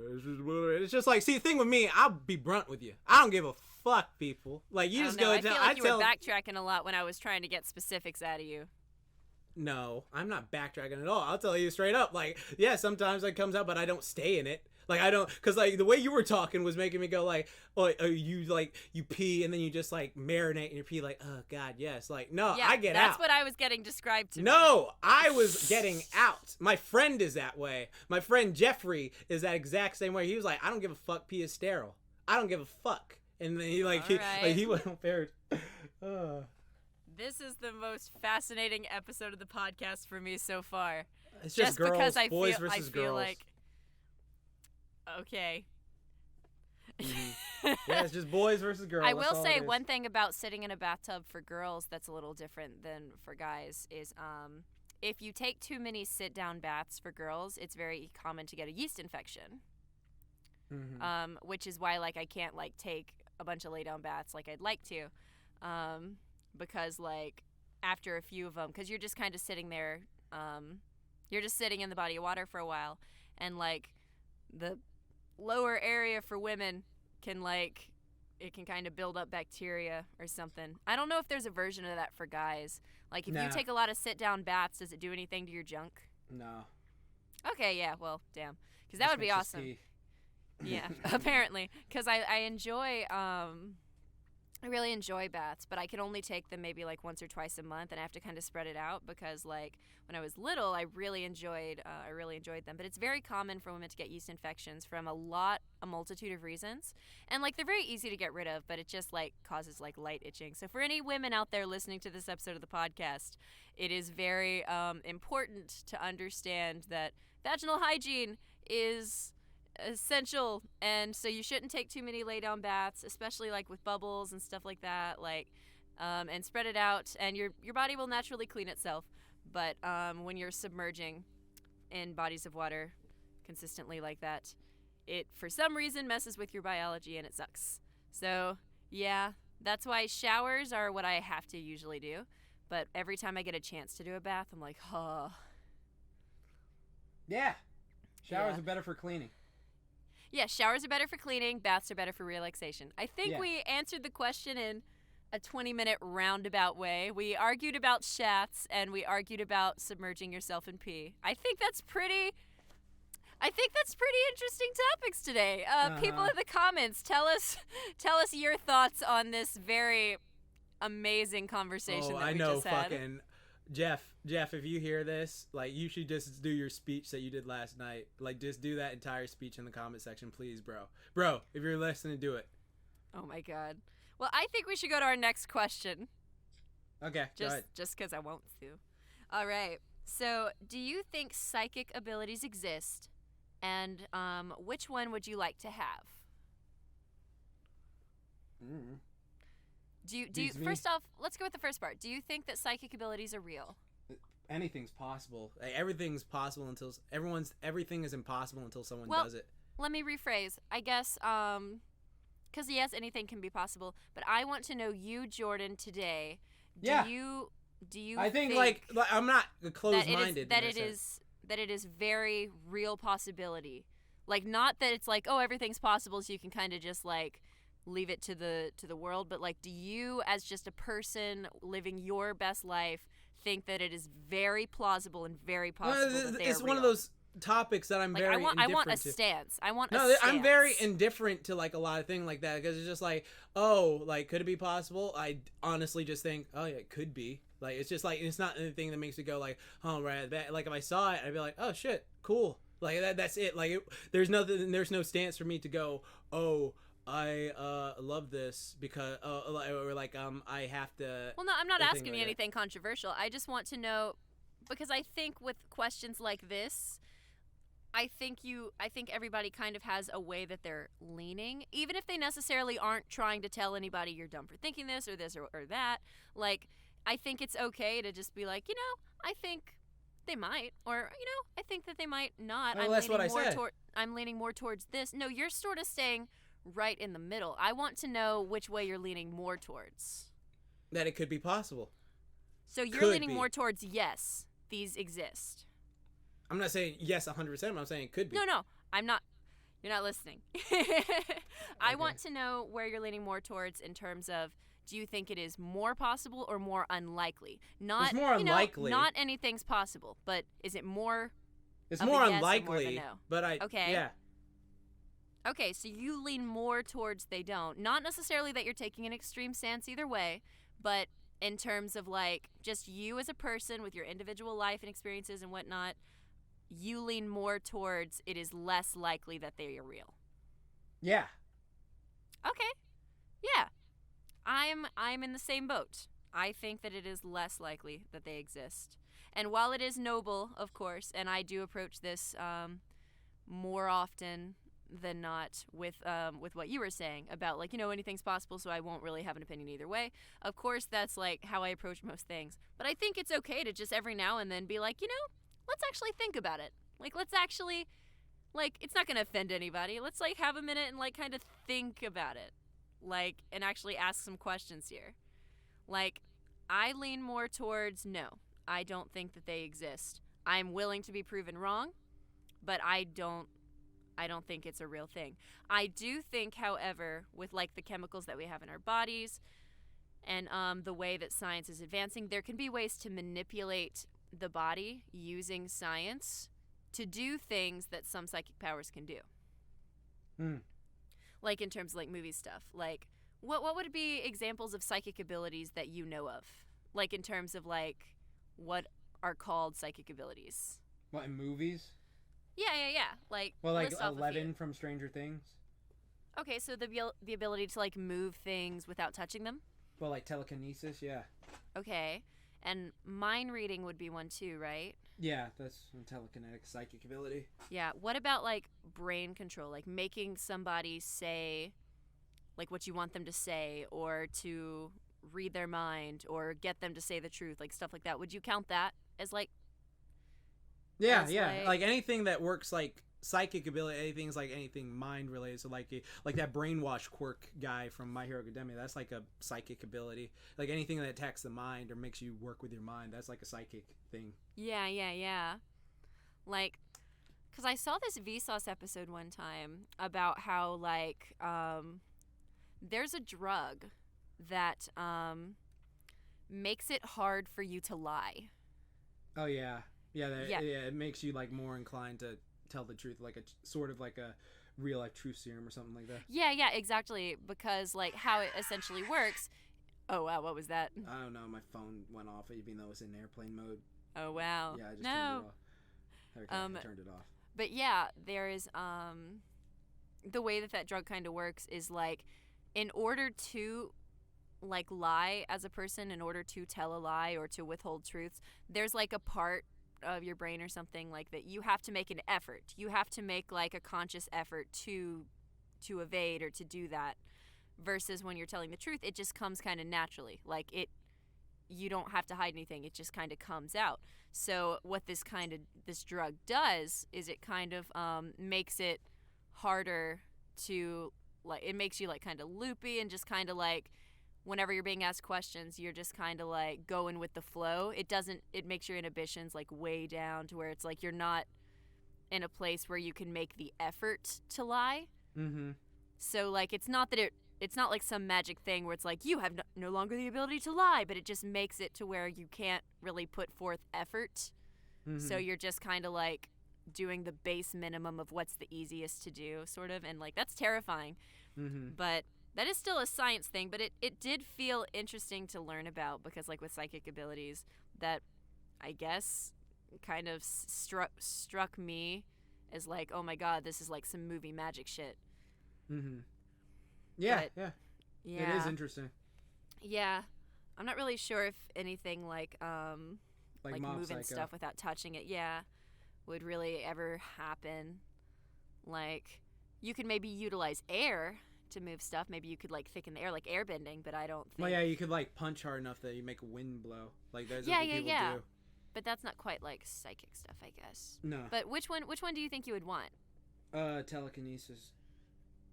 It's just like, see, the thing with me, I'll be blunt with you. I don't give a fuck, people. Like you just go. I feel like you were backtracking a lot when I was trying to get specifics out of you. No, I'm not backtracking at all. I'll tell you straight up. Like, yeah, sometimes it comes out, but I don't stay in it. Like I don't, cause like the way you were talking was making me go like, oh, you pee and then you just like marinate in your pee like, oh God, yes. Like no, I get out. That's what I was getting described to. No, I was getting out. My friend is that way. My friend Jeffrey is that exact same way. He was like, I don't give a fuck. Pee is sterile. I don't give a fuck. And then he went on Paris. This is the most fascinating episode of the podcast for me so far. It's just girls, because boys versus girls. Like, okay. Mm-hmm. Yeah, it's just boys versus girls. I will say one thing about sitting in a bathtub for girls that's a little different than for guys is if you take too many sit-down baths for girls, it's very common to get a yeast infection. Mm-hmm. Which is why like I can't like take a bunch of lay-down baths like I'd like to, because like after a few of them, because you're just kind of sitting there, you're just sitting in the body of water for a while, and like the lower area for women can like it can kind of build up bacteria or something. I don't know if there's a version of that for guys. Like if you take a lot of sit-down baths, does it do anything to your junk? No. Okay, yeah, well, damn, because that would be awesome. Yeah, apparently, because I enjoy I really enjoy baths, but I can only take them maybe like once or twice a month, and I have to kind of spread it out because like when I was little, I really enjoyed them. But it's very common for women to get yeast infections from a multitude of reasons, and like they're very easy to get rid of, but it just like causes like light itching. So for any women out there listening to this episode of the podcast, it is very important to understand that vaginal hygiene is essential, and so you shouldn't take too many lay down baths, especially like with bubbles and stuff like that, like and spread it out, and your body will naturally clean itself. But when you're submerging in bodies of water consistently like that, it for some reason messes with your biology and it sucks. So yeah, that's why showers are what I have to usually do, but every time I get a chance to do a bath, I'm like, oh yeah, showers are better for cleaning. Yeah, showers are better for cleaning, baths are better for relaxation. I think we answered the question in a 20-minute roundabout way. We argued about shats, and we argued about submerging yourself in pee. I think that's pretty interesting topics today. People in the comments, tell us your thoughts on this very amazing conversation that I we know, just had. fucking Jeff, if you hear this, like, you should just do your speech that you did last night. Like, just do that entire speech in the comment section, please, bro. Bro, if you're listening, do it. Oh my god. Well, I think we should go to our next question. Okay, go ahead. Just because I want to. All right. So, do you think psychic abilities exist? And which one would you like to have? Do you first off, let's go with the first part. Do you think that psychic abilities are real? Anything's possible. Like, everything's possible until everything is impossible until someone does it. Let me rephrase. I guess because yes, anything can be possible, but I want to know you, Jordan, today. Do you I think like I'm not closed-minded that it is very real possibility. Like, not that it's like, oh, everything's possible, so you can kind of just like leave it to the world, but like, do you as just a person living your best life think that it is very plausible and very possible that they it's are one real? of those topics that I'm like, very I want a to. stance. I'm very indifferent to like a lot of things like that, because it's just like, oh, like, could it be possible? I honestly just think, oh yeah, it could be. Like, it's just like, it's not anything that makes me go like, oh right, like if I saw it, I'd be like, oh shit, cool. Like that's it. Like there's no stance for me to go, oh, I love this because or like I have to. Well, no, I'm not asking you anything controversial. I just want to know, because I think with questions like this, I think everybody kind of has a way that they're leaning, even if they necessarily aren't trying to tell anybody you're dumb for thinking this or that. Like, I think it's okay to just be like, I think they might, or I think that they might not. Well, that's what I said. I'm leaning more towards this. No, you're sort of staying right in the middle. I want to know which way you're leaning more towards. That it could be possible. So you're leaning more towards yes, these exist. I'm not saying yes 100%, but I'm saying it could be. No, I'm not. You're not listening. I want to know where you're leaning more towards in terms of, do you think it is more possible or more unlikely? Not, it's more unlikely. Not anything's possible, but is it more? It's more unlikely. More no? But yeah. Okay, so you lean more towards they don't. Not necessarily that you're taking an extreme stance either way, but in terms of like just you as a person with your individual life and experiences and whatnot, you lean more towards it is less likely that they are real. Yeah. Okay. Yeah. I'm in the same boat. I think that it is less likely that they exist. And while it is noble, of course, and I do approach this more often than not with what you were saying about like, anything's possible, so I won't really have an opinion either way. Of course, that's like how I approach most things. But I think it's okay to just every now and then be like, let's actually think about it. Like, let's actually, like, it's not going to offend anybody. Let's like have a minute and like kind of think about it. Like, and actually ask some questions here. Like, I lean more towards no. I don't think that they exist. I'm willing to be proven wrong, but I don't think it's a real thing. I do think, however, with like the chemicals that we have in our bodies and the way that science is advancing, there can be ways to manipulate the body using science to do things that some psychic powers can do. Like in terms of like movie stuff. Like what would be examples of psychic abilities that you know of? Like in terms of like what are called psychic abilities? What, in movies? Yeah. Like, well, like 11 from Stranger Things. Okay, so the ability to like move things without touching them. Well, like telekinesis, yeah. Okay, and mind reading would be one too, right? Yeah, that's a telekinetic psychic ability. Yeah. What about like brain control, like making somebody say, like what you want them to say, or to read their mind, or get them to say the truth, like stuff like that? Would you count that as like? Yeah. Like anything that works like psychic ability, anything mind related. So like that brainwash quirk guy from My Hero Academia, that's like a psychic ability. Like anything that attacks the mind or makes you work with your mind, that's like a psychic thing. Yeah. Like, because I saw this Vsauce episode one time about how like there's a drug that makes it hard for you to lie. Oh yeah. Yeah, it makes you like more inclined to tell the truth, like a sort of like a real life truth serum or something like that. Yeah, exactly. Because like how it essentially works, Oh, wow. What was that? I don't know. My phone went off even though it was in airplane mode. Oh, wow. Yeah, I just turned it off. I turned it off. But yeah, there is, the way that drug kind of works is, like, in order to, like, lie as a person, in order to tell a lie or to withhold truths, there's, like, a part of your brain or something like that you have to make an effort. You have to make, like, a conscious effort to evade or to do that. Versus when you're telling the truth, it just comes kind of naturally. Like, you don't have to hide anything. It just kind of comes out. So what this drug does is it kind of makes it harder to, like, it makes you, like, kind of loopy and just kind of, like, whenever you're being asked questions, you're just kind of, like, going with the flow. It makes your inhibitions, like, way down to where it's, like, you're not in a place where you can make the effort to lie. Mm-hmm. So, like, it's not like some magic thing where it's like you have no longer the ability to lie, but it just makes it to where you can't really put forth effort. Mm-hmm. So you're just kind of, like, doing the base minimum of what's the easiest to do, sort of. And, like, that's terrifying. Mm-hmm. But that is still a science thing. But it did feel interesting to learn about because, like, with psychic abilities, that I guess kind of struck me as, like, oh, my God, this is, like, some movie magic shit. Mm-hmm. Yeah, yeah. It is interesting. Yeah. I'm not really sure if anything like moving Psycho stuff without touching it, would really ever happen. Like, you could maybe utilize air to move stuff. Maybe you could, like, thicken the air, like air bending, but I don't think... Well, yeah, you could, like, punch hard enough that you make a wind blow. Like, that's what people do. But that's not quite, like, psychic stuff, I guess. No. But which one do you think you would want? Telekinesis.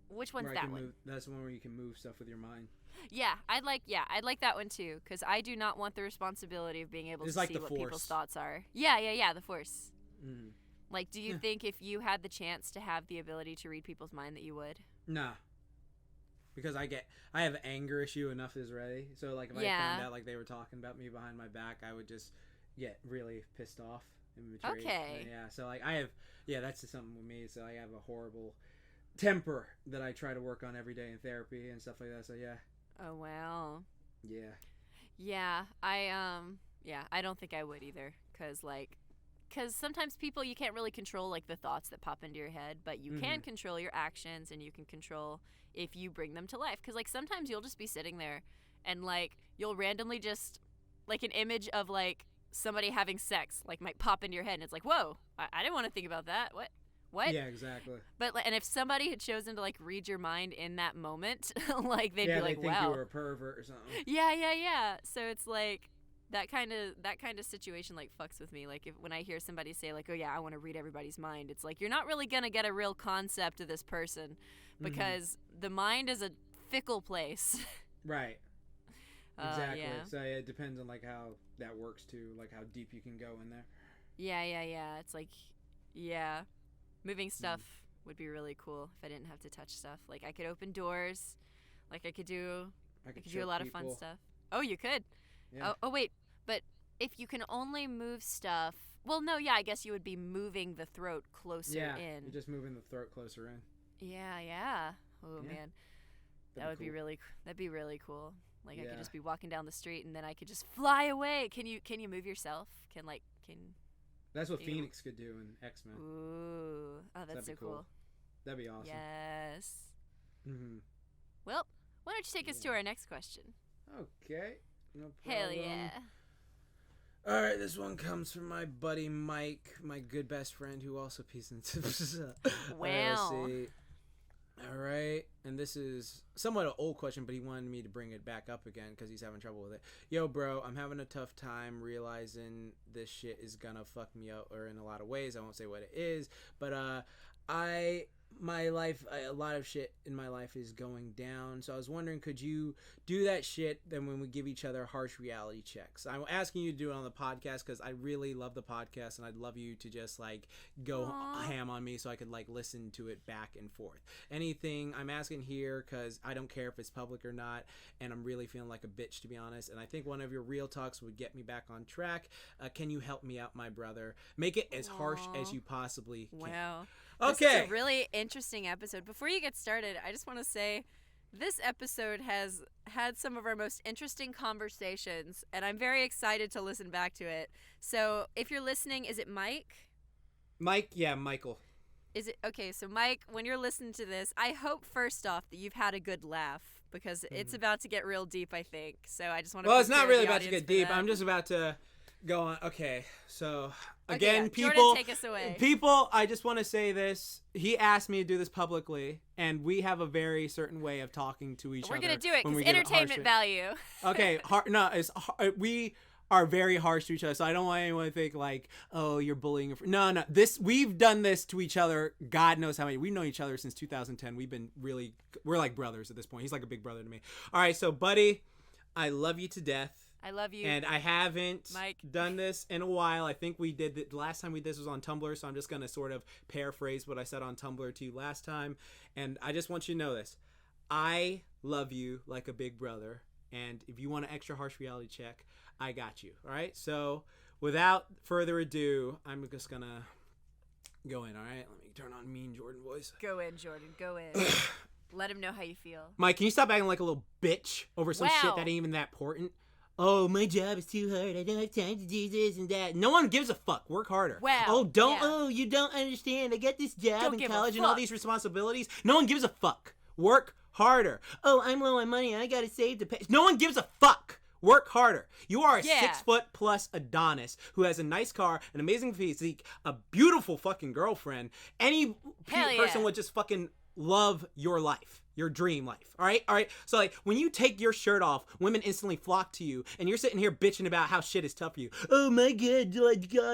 Which one's that one? That's the one where you can move stuff with your mind. Yeah, I'd like that one too, because I do not want the responsibility of being able to see what people's thoughts are. Yeah, the Force. Mm. Like, do you think if you had the chance to have the ability to read people's mind that you would? Nah. Because I have an anger issue enough as ready. So, like, if I found out, like, they were talking about me behind my back, I would just get really pissed off and betrayed. Okay. Yeah, so, like, that's just something with me. So I have a horrible temper that I try to work on every day in therapy and stuff like that. So yeah. Oh wow. Yeah. Yeah, I don't think I would either, cause sometimes people, you can't really control, like, the thoughts that pop into your head, but you can control your actions, and you can control if you bring them to life. Cause, like, sometimes you'll just be sitting there and, like, you'll randomly just, like, an image of, like, somebody having sex, like, might pop into your head, and it's like, whoa, I didn't want to think about that. What? Yeah, exactly. But, and if somebody had chosen to, like, read your mind in that moment, like, they'd be like, they think wow, you were a pervert or something. Yeah. So it's like that kind of situation, like, fucks with me. Like, when I hear somebody say, like, oh yeah, I want to read everybody's mind, it's like, you're not really gonna get a real concept of this person, because the mind is a fickle place. Right. Exactly. Yeah. So it depends on, like, how that works too, like how deep you can go in there. Yeah. It's like, yeah. Moving stuff would be really cool if I didn't have to touch stuff. Like, I could open doors. Like, I could do a lot of fun stuff. Oh, you could? Yeah. Oh, wait. But if you can only move stuff... Well, no, yeah, I guess you would be moving the throat closer in. Yeah, you're just moving the throat closer in. Yeah. Oh, man. That'd be really cool. Like, I could just be walking down the street, and then I could just fly away. Can you move yourself? That's what Phoenix could do in X-Men. Ooh. Oh, that's so cool. That'd be awesome. Yes. Mm-hmm. Well, why don't you take us to our next question? Okay. No problem. Hell yeah. All right, this one comes from my buddy Mike, my good best friend, who also pees into... Wow. All right, and this is somewhat an old question, but he wanted me to bring it back up again because he's having trouble with it. Yo, bro, I'm having a tough time realizing this shit is gonna fuck me up, or in a lot of ways. I won't say what it is, but a lot of shit in my life is going down. So I was wondering, could you do that shit then when we give each other harsh reality checks? I'm asking you to do it on the podcast because I really love the podcast, and I'd love you to just, like, go ham on me so I could, like, listen to it back and forth. Anything I'm asking here, because I don't care if it's public or not, and I'm really feeling like a bitch, to be honest, and I think one of your real talks would get me back on track. Can you help me out, my brother? Make it as harsh as you possibly can. Wow. Okay. This is a really interesting episode. Before you get started, I just want to say This episode has had some of our most interesting conversations, and I'm very excited to listen back to it. So if you're listening, is it Mike? Mike? Yeah, Michael. Is it okay? So Mike, when you're listening to this, I hope first off that you've had a good laugh because it's about to get real deep, I think. So I just want to. Well, it's not really about to get deep. I'm just about to go on. Okay, so again, people, Jordan, take us away. People, I just want to say this. He asked me to do this publicly, and we have a very certain way of talking to each other. We're gonna do it because entertainment value. Okay, we are very harsh to each other, so I don't want anyone to think like, oh, you're bullying. No. We've done this to each other. God knows how many. We've known each other since 2010. We're like brothers at this point. He's like a big brother to me. All right, so buddy, I love you to death. I love you. And I haven't Mike. done this in a while. I think we did the last time we did this was on Tumblr, so I'm just going to sort of paraphrase what I said on Tumblr to you last time. And I just want you to know this. I love you like a big brother. And if you want an extra harsh reality check, I got you. All right? So without further ado, I'm just going to go in. All right? Let me turn on Mean Jordan voice. Go in, Jordan. Go in. Let him know how you feel. Mike, can you stop acting like a little bitch over some shit that ain't even that important? Oh, my job is too hard. I don't have time to do this and that. No one gives a fuck. Work harder. Wow. Oh, you don't understand. I got this job in college and all these responsibilities. No one gives a fuck. Work harder. Oh, I'm low on money. I gotta save to pay. No one gives a fuck. Work harder. You are a 6 foot plus Adonis who has a nice car, an amazing physique, a beautiful fucking girlfriend. Any person would just fucking love your life. Your dream life. All right. So like when you take your shirt off, women instantly flock to you, and you're sitting here bitching about how shit is tough for you. Oh my god,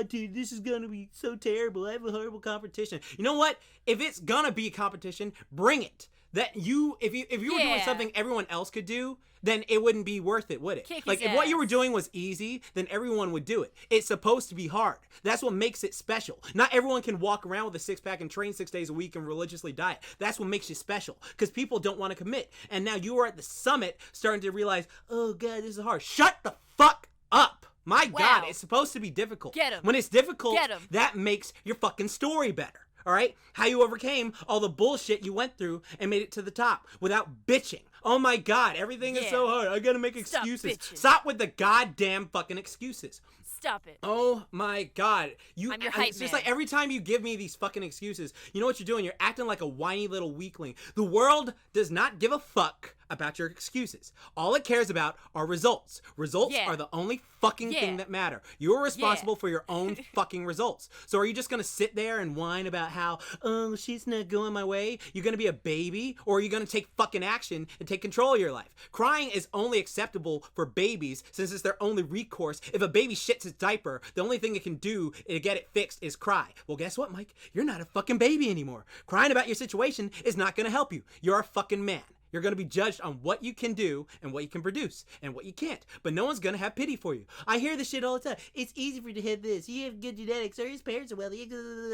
dude, this is gonna be so terrible. I have a horrible competition. You know what? If it's gonna be a competition, bring it. If you were doing something everyone else could do, then it wouldn't be worth it, would it? If what you were doing was easy, then everyone would do it. It's supposed to be hard. That's what makes it special. Not everyone can walk around with a six-pack and train 6 days a week and religiously diet. That's what makes you special, because people don't want to commit. And now you are at the summit starting to realize, oh god, this is hard. Shut the fuck up. My god, it's supposed to be difficult. Get 'em. When it's difficult, that makes your fucking story better. All right? How you overcame all the bullshit you went through and made it to the top without bitching. Oh my god, everything is so hard. I gotta make excuses. Stop with the goddamn fucking excuses. Stop it. Oh my god. I'm your hype It's just like every time you give me these fucking excuses, you know what you're doing? You're acting like a whiny little weakling. The world does not give a fuck about your excuses. All it cares about are results. Results are the only fucking thing that matter. You're responsible for your own fucking results. So are you just gonna sit there and whine about how, oh, she's not going my way? You're gonna be a baby? Or are you gonna take fucking action and take control of your life? Crying is only acceptable for babies since it's their only recourse. If a baby shits its diaper, the only thing it can do to get it fixed is cry. Well, guess what, Mike? You're not a fucking baby anymore. Crying about your situation is not gonna help you. You're a fucking man. You're going to be judged on what you can do and what you can produce and what you can't. But no one's going to have pity for you. I hear this shit all the time. It's easy for you to have this. You have good genetics or his parents are wealthy.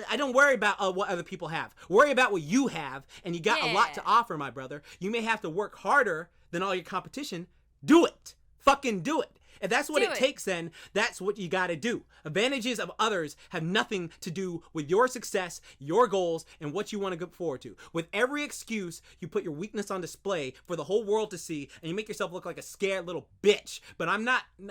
I don't worry about what other people have. Worry about what you have, and you got a lot to offer, my brother. You may have to work harder than all your competition. Do it. Fucking do it. If that's what it takes, then that's what you got to do. Advantages of others have nothing to do with your success, your goals, and what you want to go forward to. With every excuse, you put your weakness on display for the whole world to see, and you make yourself look like a scared little bitch. But I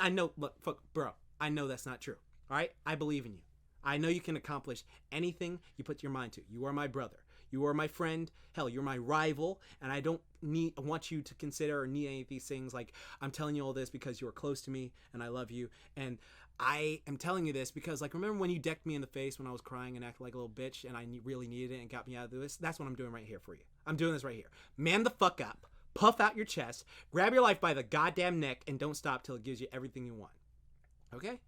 know, look, fuck, bro, I know that's not true. All right? I believe in you. I know you can accomplish anything you put your mind to. You are my brother. You are my friend. Hell, you're my rival, and I want you to consider or need any of these things. Like, I'm telling you all this because you are close to me, and I love you. And I am telling you this because, like, remember when you decked me in the face when I was crying and acted like a little bitch, and I really needed it and got me out of this? That's what I'm doing right here for you. I'm doing this right here. Man the fuck up. Puff out your chest. Grab your life by the goddamn neck, and don't stop till it gives you everything you want. Okay?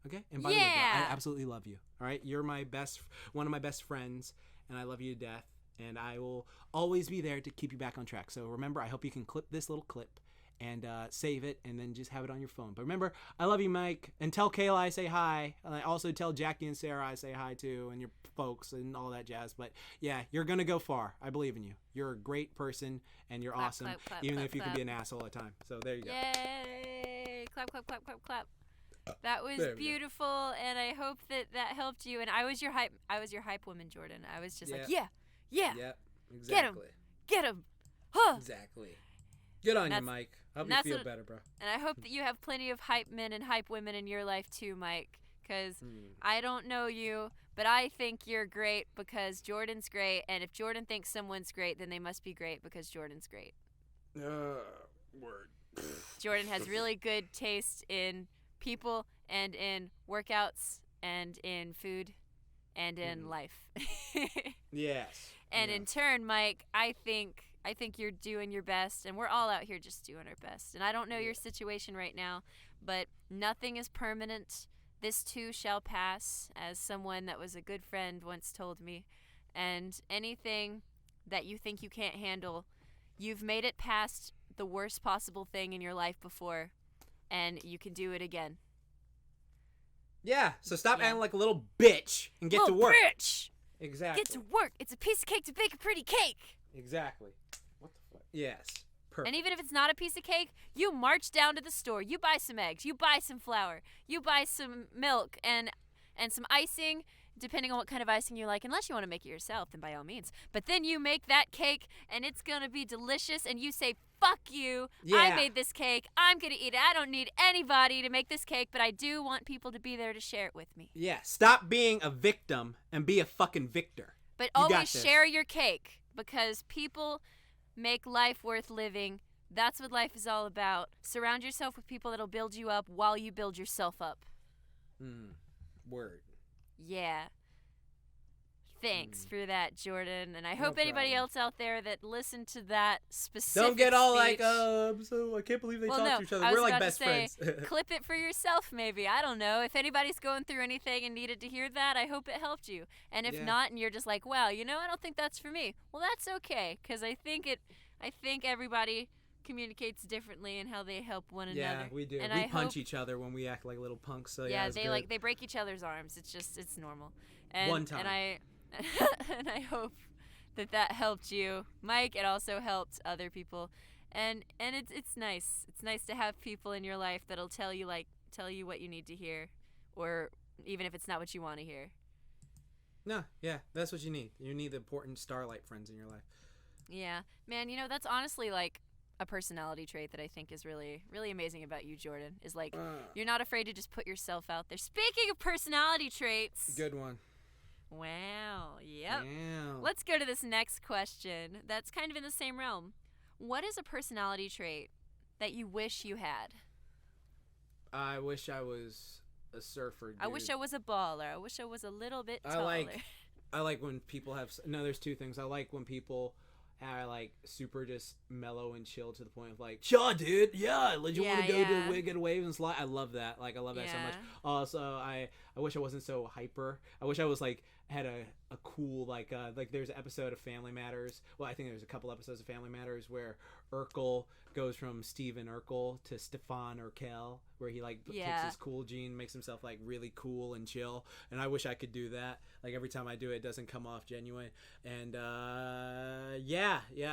Okay? And by the way, I absolutely love you. All right? You're one of my best friends, and I love you to death. And I will always be there to keep you back on track. So remember, I hope you can clip this little clip and save it and then just have it on your phone. But remember, I love you, Mike. And tell Kayla I say hi. And I also tell Jackie and Sarah I say hi too, and your folks and all that jazz. But yeah, you're going to go far. I believe in you. You're a great person, and you're awesome, even if you can be an asshole at times. So there you go. Yay! Clap, clap, clap, clap, clap. That was beautiful, and I hope that helped you. And I was your hype woman, Jordan. I was just like, yeah. Yeah, exactly. Get him. Exactly. Good on you, Mike. I hope you feel better, bro. And I hope that you have plenty of hype men and hype women in your life too, Mike. Because I don't know you, but I think you're great because Jordan's great. And if Jordan thinks someone's great, then they must be great because Jordan's great. Word. Jordan has really good taste in people and in workouts and in food and in life. Yes. And in turn, Mike, I think you're doing your best, and we're all out here just doing our best. And I don't know your situation right now, but nothing is permanent. This too shall pass, as someone that was a good friend once told me. And anything that you think you can't handle, you've made it past the worst possible thing in your life before, and you can do it again. Yeah, so stop acting like a little bitch and get to work. Bitch! Exactly. Get to work. It's a piece of cake to bake a pretty cake. Exactly. What the fuck? Yes. Perfect. And even if it's not a piece of cake, you march down to the store. You buy some eggs. You buy some flour. You buy some milk and some icing, depending on what kind of icing you like. Unless you want to make it yourself, then by all means. But then you make that cake, and it's going to be delicious, and you say, fuck you. Yeah. I made this cake. I'm going to eat it. I don't need anybody to make this cake, but I do want people to be there to share it with me. Yeah, stop being a victim and be a fucking victor. But always share your cake, because people make life worth living. That's what life is all about. Surround yourself with people that'll build you up while you build yourself up. Word. Yeah. Thanks for that, Jordan. And I hope anybody else out there that listened to that specific don't get all speech, so I can't believe they talk to each other. We're like best friends. Clip it for yourself, maybe. I don't know. If anybody's going through anything and needed to hear that, I hope it helped you. And if not, and you're just like, wow, I don't think that's for me. Well, that's okay, because I think everybody communicates differently in how they help one another. Yeah, we do. And we punch each other when we act like little punks. So yeah, they break each other's arms. It's normal. And, one time. And I hope that helped you, Mike. It also helped other people, and it's nice. It's nice to have people in your life that'll tell you what you need to hear, or even if it's not what you want to hear. No, yeah, that's what you need. You need the important starlight friends in your life. Yeah, man. That's honestly like a personality trait that I think is really, really amazing about you, Jordan. Is like you're not afraid to just put yourself out there. Speaking of personality traits, good one. Wow. Yep. Wow. Let's go to this next question. That's kind of in the same realm. What is a personality trait that you wish you had? I wish I was a surfer, dude. I wish I was a baller. I wish I was a little bit taller. I like when people have... No, there's two things. I like when people are like super just mellow and chill to the point of like, sure, dude, yeah, you want to go to get a wave and slide? I love that. Like, I love that so much. Also, I wish I wasn't so hyper. I wish I was like had a cool like there's an episode of Family Matters. Well, I think there's a couple episodes of Family Matters where Urkel goes from Steven Urkel to Stefan Urkel, where he like takes his cool gene, makes himself like really cool and chill. And I wish I could do that. Like every time I do it, it doesn't come off genuine. And I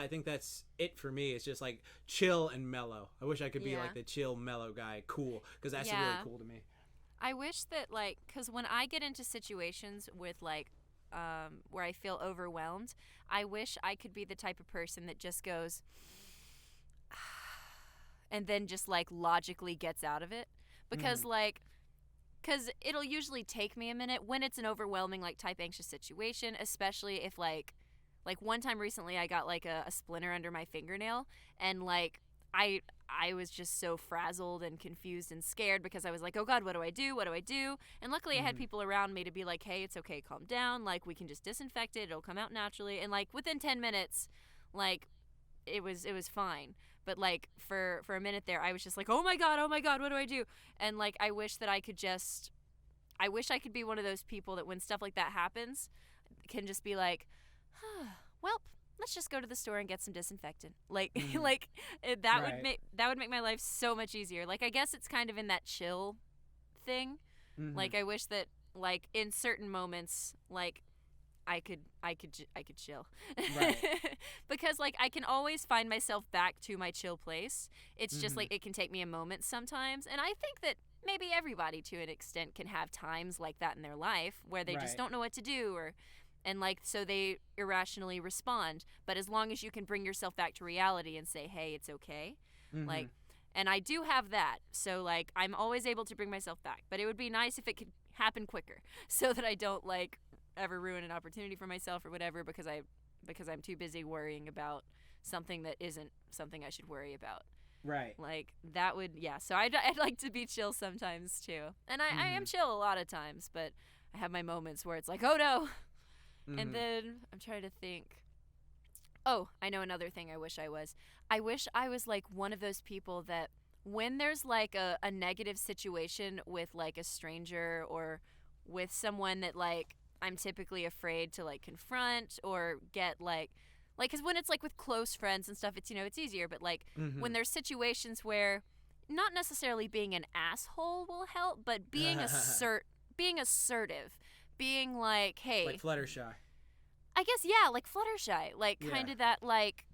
think that's it for me. It's just like chill and mellow. I wish I could be like the chill, mellow guy, cool, because that's really cool to me. I wish that, like, because when I get into situations with, like, where I feel overwhelmed, I wish I could be the type of person that just goes, and then just, like, logically gets out of it. Because, because it'll usually take me a minute when it's an overwhelming, like, type anxious situation, especially if, like one time recently I got, like, a splinter under my fingernail, and, like, I was just so frazzled and confused and scared because I was like, oh God, what do I do? What do I do? And luckily I had people around me to be like, hey, it's okay, calm down. Like, we can just disinfect it. It'll come out naturally. And like within 10 minutes, like it was fine. But like for a minute there, I was just like, oh my God, what do I do? And like, I wish I could be one of those people that when stuff like that happens can just be like, well, let's just go to the store and get some disinfectant. Like, that would make my life so much easier. Like, I guess it's kind of in that chill thing. Like, I wish that, like, in certain moments, like, I could chill. Right. Because, like, I can always find myself back to my chill place. It's just, like, it can take me a moment sometimes. And I think that maybe everybody, to an extent, can have times like that in their life where they just don't know what to do, And like, so they irrationally respond. But as long as you can bring yourself back to reality and say, hey, it's okay. Like, and I do have that. So like, I'm always able to bring myself back. But it would be nice if it could happen quicker so that I don't like ever ruin an opportunity for myself or whatever because I'm too busy worrying about something that isn't something I should worry about. Right. Like, that would, yeah. So I'd like to be chill sometimes, too. And I am chill a lot of times, but I have my moments where it's like, oh, no. And then I'm trying to think. Oh, I know another thing I wish I was. I wish I was, like, one of those people that when there's, like, a negative situation with, like, a stranger or with someone that, like, I'm typically afraid to, like, confront or get, like, because when it's, like, with close friends and stuff, it's, you know, it's easier. But, like, when there's situations where not necessarily being an asshole will help, but being assertive, being like, hey. Like Fluttershy. I guess, yeah, like Fluttershy. Like, kind of that, like,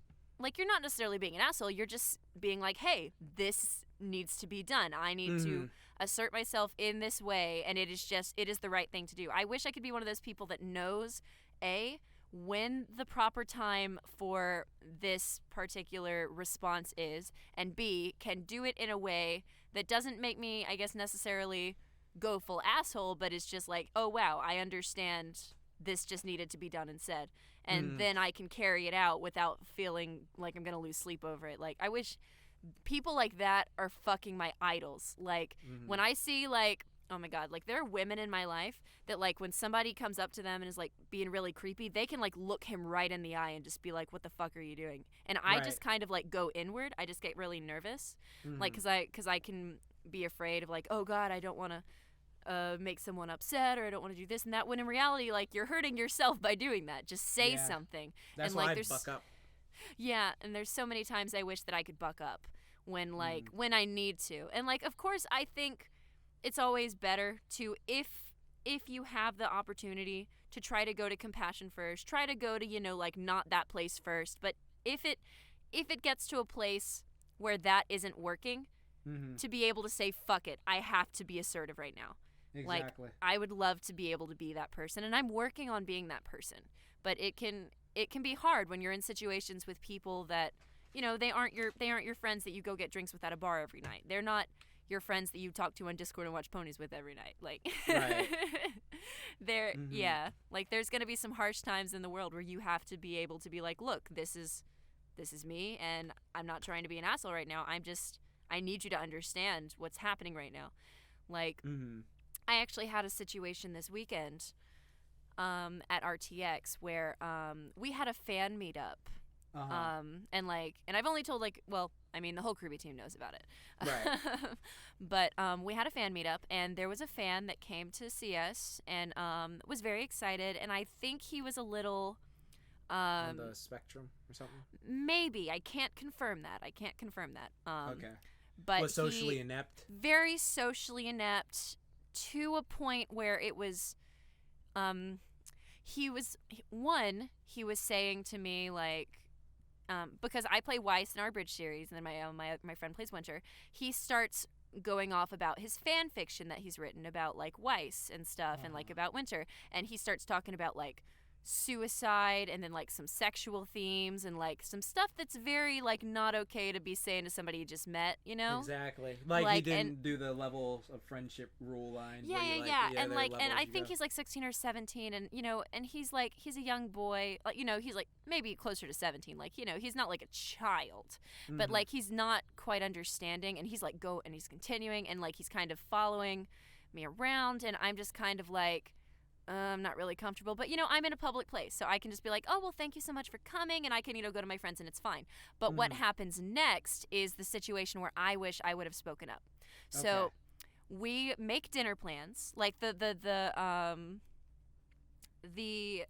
you're not necessarily being an asshole. You're just being like, hey, this needs to be done. I need to assert myself in this way, and it is the right thing to do. I wish I could be one of those people that knows, A, when the proper time for this particular response is, and B, can do it in a way that doesn't make me, I guess, necessarily go full asshole, but it's just like, oh, wow, I understand this just needed to be done and said. And then I can carry it out without feeling like I'm going to lose sleep over it. Like, I wish people like that are fucking my idols. Like, when I see, like, oh my God, like, there are women in my life that, like, when somebody comes up to them and is, like, being really creepy, they can, like, look him right in the eye and just be like, what the fuck are you doing? And I just kind of, like, go inward. I just get really nervous. Like, because I can be afraid of, like, oh God, I don't want to make someone upset, or I don't want to do this and that, when in reality, like, you're hurting yourself by doing that. Just say something. That's and, why like, I buck up. Yeah, and there's so many times I wish that I could buck up when, like, when I need to. And, like, of course, I think it's always better to, if you have the opportunity to try to go to compassion first, try to go to, you know, like, not that place first. But if it gets to a place where that isn't working, to be able to say, fuck it, I have to be assertive right now. Exactly. Like, I would love to be able to be that person, and I'm working on being that person. But it can be hard when you're in situations with people that, you know, they aren't your friends that you go get drinks with at a bar every night. They're not your friends that you talk to on Discord and watch ponies with every night. Like, right. Yeah, like, there's gonna be some harsh times in the world where you have to be able to be like, look, this is me, and I'm not trying to be an asshole right now. I need you to understand what's happening right now. Like, I actually had a situation this weekend at RTX where we had a fan meetup. And I've only told, like, well, I mean, the whole Kirby team knows about it. Right. But we had a fan meetup, and there was a fan that came to see us and was very excited, and I think he was a little on the spectrum or something? Maybe. I can't confirm that. Okay. But was socially inept? Very socially inept, to a point where it was, he was saying to me, like, because I play Weiss in our bridge series, and then my friend plays Winter, he starts going off about his fan fiction that he's written about, like, Weiss and stuff, and, like, about Winter, and he starts talking about, like, suicide and then, like, some sexual themes and, like, some stuff that's very, like, not okay to be saying to somebody you just met, you know? Exactly. Like he didn't do the levels of friendship rule lines. Yeah. And, like, and I think he's, like, 16 or 17, and, you know, and he's, like, he's a young boy, like, you know, he's, like, maybe closer to 17, like, you know, he's not, like, a child, but, like, he's not quite understanding, and he's, like, and he's continuing, and, like, he's kind of following me around, and I'm just kind of, like, I'm not really comfortable, but, you know, I'm in a public place, so I can just be like, oh, well, thank you so much for coming, and I can, you know, go to my friends, and it's fine. But what happens next is the situation where I wish I would have spoken up. So we make dinner plans, like the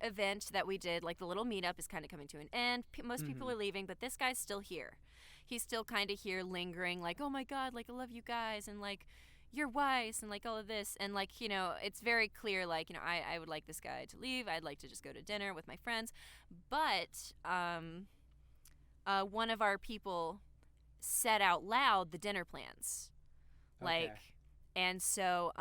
event that we did, like the little meetup is kind of coming to an end. Most people are leaving, but this guy's still here. He's still kind of here lingering, like, oh my God, like, I love you guys, and, like, you're Weiss, and, like, all of this, and, like, you know, it's very clear, like, you know, I would like this guy to leave. I'd like to just go to dinner with my friends, but one of our people said out loud the dinner plans, like, and so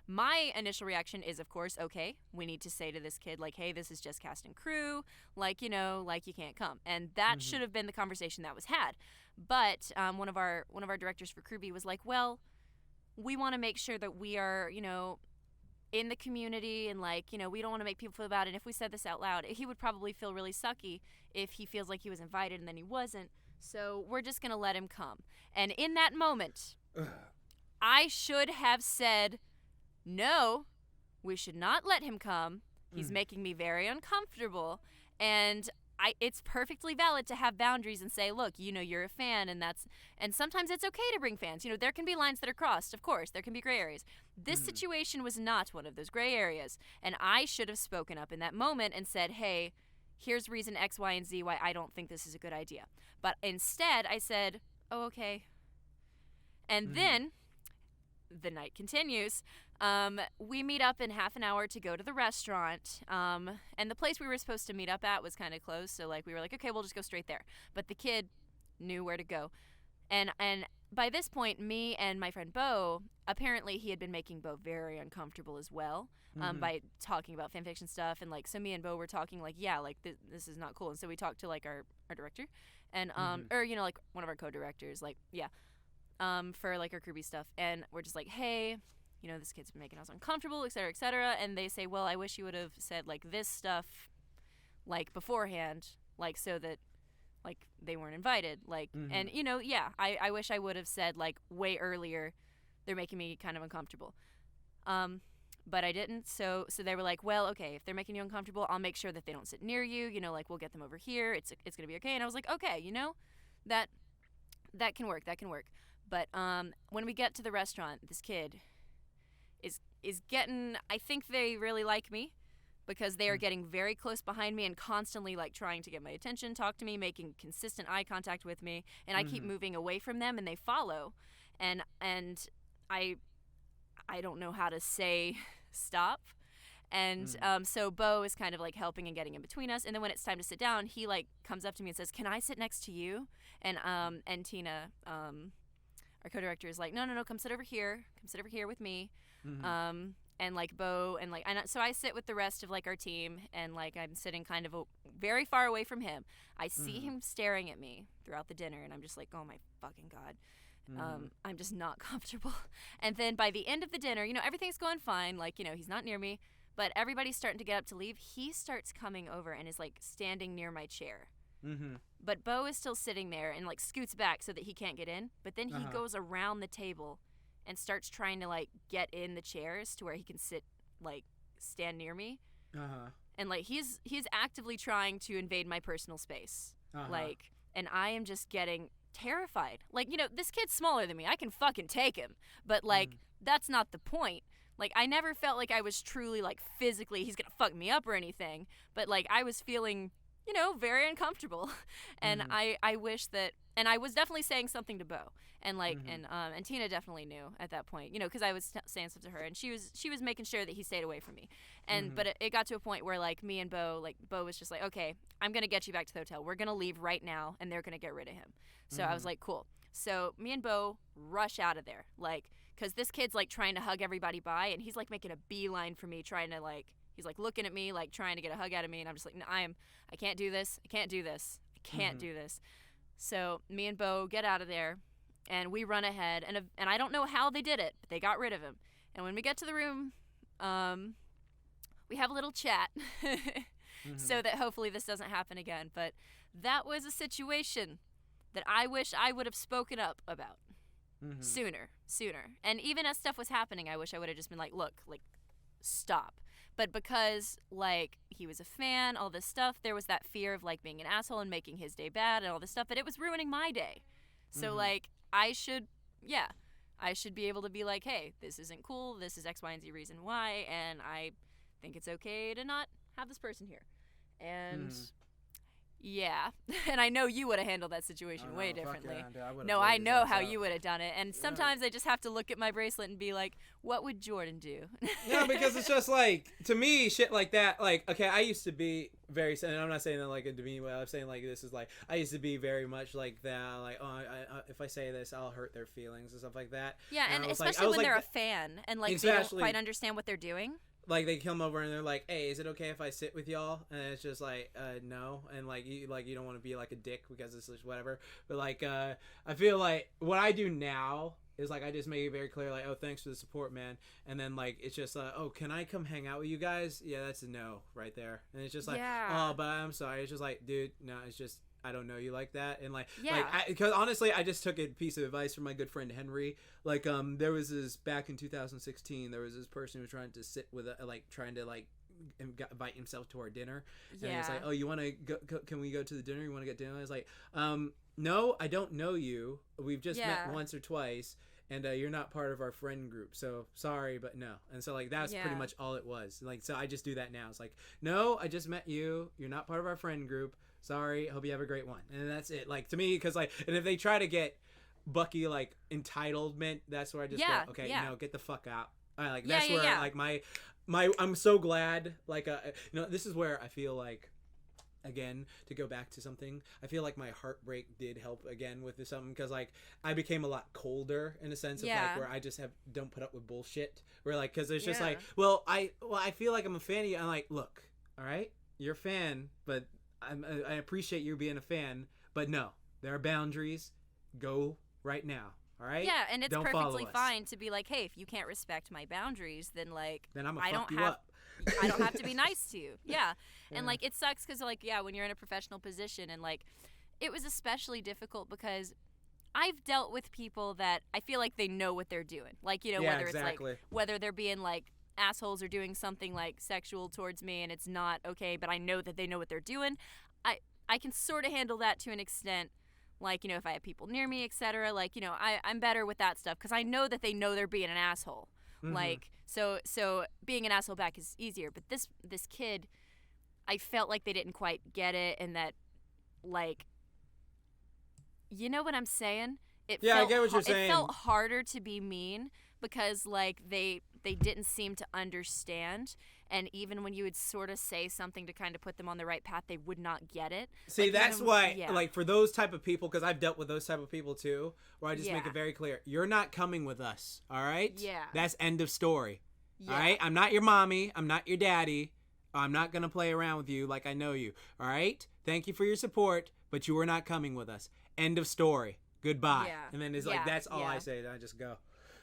my initial reaction is, of course, okay, we need to say to this kid, like, hey, this is just cast and crew, like, you know, like, you can't come. And that should have been the conversation that was had. But one of our directors for Crew B was like, well, we want to make sure that we are, you know, in the community, and like, you know, we don't want to make people feel bad. And if we said this out loud, he would probably feel really sucky if he feels like he was invited and then he wasn't. So we're just going to let him come. And in that moment, I should have said, no, we should not let him come. He's making me very uncomfortable. And it's perfectly valid to have boundaries and say, look, you know, you're a fan, and sometimes it's okay to bring fans. You know, there can be lines that are crossed, of course. There can be gray areas. This situation was not one of those gray areas. And I should have spoken up in that moment and said, hey, here's reason X, Y, and Z why I don't think this is a good idea. But instead, I said, oh, okay. And then the night continues. We meet up in half an hour to go to the restaurant. And the place we were supposed to meet up at was kind of close. So like we were like, okay, we'll just go straight there. But the kid knew where to go. And by this point, me and my friend Bo, apparently he had been making Bo very uncomfortable as well, by talking about fanfiction stuff. And like, so me and Bo were talking like, yeah, like this is not cool. And so we talked to like our director and, or, you know, like one of our co-directors, like, yeah. For like our Kirby stuff, and we're just like, hey, you know, this kid's been making us uncomfortable, et cetera, and they say, well, I wish you would have said like this stuff like beforehand, like so that like they weren't invited, like and you know, yeah, I wish I would have said like way earlier, they're making me kind of uncomfortable, but I didn't. So they were like, well, okay, if they're making you uncomfortable, I'll make sure that they don't sit near you, you know, like we'll get them over here, it's gonna be okay. And I was like, okay, you know, that can work. But when we get to the restaurant, this kid is getting, I think they really like me because they are getting very close behind me and constantly like trying to get my attention, talk to me, making consistent eye contact with me, and I keep moving away from them and they follow. And I don't know how to say stop. And so Bo is kind of like helping and getting in between us. And then when it's time to sit down, he like comes up to me and says, "Can I sit next to you?" And Tina, our co-director, is like, no, come sit over here with me. And like Bo and like, so I sit with the rest of like our team, and like I'm sitting kind of very far away from him. I see him staring at me throughout the dinner, and I'm just like, oh my fucking God. I'm just not comfortable. And then by the end of the dinner, you know, everything's going fine. Like, you know, he's not near me, but everybody's starting to get up to leave. He starts coming over and is like standing near my chair. But Bo is still sitting there and like scoots back so that he can't get in. But then he goes around the table and starts trying to like get in the chairs to where he can sit, like stand near me. And like he's actively trying to invade my personal space. Like, and I am just getting terrified. Like, you know, this kid's smaller than me. I can fucking take him. But like that's not the point. Like, I never felt like I was truly like physically he's gonna fuck me up or anything. But like I was feeling, you know, very uncomfortable. And I wish that, and I was definitely saying something to Bo, and like, and Tina definitely knew at that point, you know, because I was saying stuff to her, and she was making sure that he stayed away from me. And but it got to a point where like me and Bo, like Bo was just like, okay, I'm gonna get you back to the hotel. We're gonna leave right now, and they're gonna get rid of him. So I was like, cool. So me and Bo rush out of there, like, because this kid's like trying to hug everybody by, and he's like making a beeline for me, trying to like. He's like looking at me, like trying to get a hug out of me, and I'm just like, no, I can't do this. I can't do this. So me and Bo get out of there, and we run ahead, and I don't know how they did it, but they got rid of him. And when we get to the room, we have a little chat, so that hopefully this doesn't happen again. But that was a situation that I wish I would have spoken up about sooner. And even as stuff was happening, I wish I would have just been like, look, like, stop. But because, like, he was a fan, all this stuff, there was that fear of, like, being an asshole and making his day bad and all this stuff, but it was ruining my day. So, like, I should be able to be like, hey, this isn't cool, this is X, Y, and Z reason why, and I think it's okay to not have this person here. And, Yeah, and I know you would have handled that situation way differently. Yeah, dude, no, I know how you would have done it, and sometimes I just have to look at my bracelet and be like, what would Jordan do? No, because it's just like, to me, shit like that, like, okay, I used to be very, and I'm not saying that like a demeaning way, I'm saying like this is like, I used to be very much like that, like, oh, if I say this, I'll hurt their feelings and stuff like that. Yeah, and especially like, when they're a fan and like they don't quite understand what they're doing. Like they come over and they're like, "Hey, is it okay if I sit with y'all?" And it's just like, "No." And like you don't want to be like a dick because this is whatever. But like, I feel like what I do now is like I just make it very clear, like, "Oh, thanks for the support, man." And then like it's just, "Oh, can I come hang out with you guys?" Yeah, that's a no right there. And it's just like, "Oh, but I'm sorry." It's just like, dude, no, it's just. I don't know you like that, and like because honestly I just took a piece of advice from my good friend Henry. Like there was this back in 2016, there was this person who was trying to sit with trying to invite himself to our dinner, and he was like, "Oh, you want to go, can we go to the dinner? You want to get dinner?" I was like, "No, I don't know you. We've just met once or twice, and you're not part of our friend group, so sorry, but no." And so like that's pretty much all it was. Like so I just do that now. It's like, "No, I just met you. You're not part of our friend group. Sorry, hope you have a great one." And that's it. Like to me, because like, and if they try to get Bucky like entitlement, that's where I just go, okay, get the fuck out. That's where like my I'm so glad like this is where I feel like, again, to go back to something, I feel like my heartbreak did help again with this something, because like I became a lot colder in a sense of like where I just don't put up with bullshit. Where like, because it's just like, I feel like I'm a fan of you. I'm like, look, all right, you're a fan, but I appreciate you being a fan, but no, there are boundaries. Go right now. All right. Yeah, and it's perfectly fine to be like, hey, if you can't respect my boundaries, then like, I'm gonna fuck you up. I don't have to be nice to you. Yeah. And like it sucks because like when you're in a professional position, and like it was especially difficult because I've dealt with people that I feel like they know what they're doing. Like, whether it's like whether they're being like assholes or doing something like sexual towards me and it's not okay, but I know that they know what they're doing. I can sort of handle that to an extent. Like, if I have people near me, etc. Like, I'm better with that stuff because I know that they know they're being an asshole. Mm-hmm. Like, so being an asshole back is easier. But this kid, I felt like they didn't quite get it, and that, like, you know what I'm saying? I get what you're saying. It felt harder to be mean because, like, they didn't seem to understand. And even when you would sort of say something to kind of put them on the right path, they would not get it. See, like, that's why, like, for those type of people, because I've dealt with those type of people too, where I just make it very clear, you're not coming with us, all right? Yeah. That's end of story, all right? I'm not your mommy. I'm not your daddy. I'm not going to play around with you like I know you, all right? Thank you for your support, but you are not coming with us. End of story. Goodbye. Yeah. And then it's like, that's all I say, and I just go.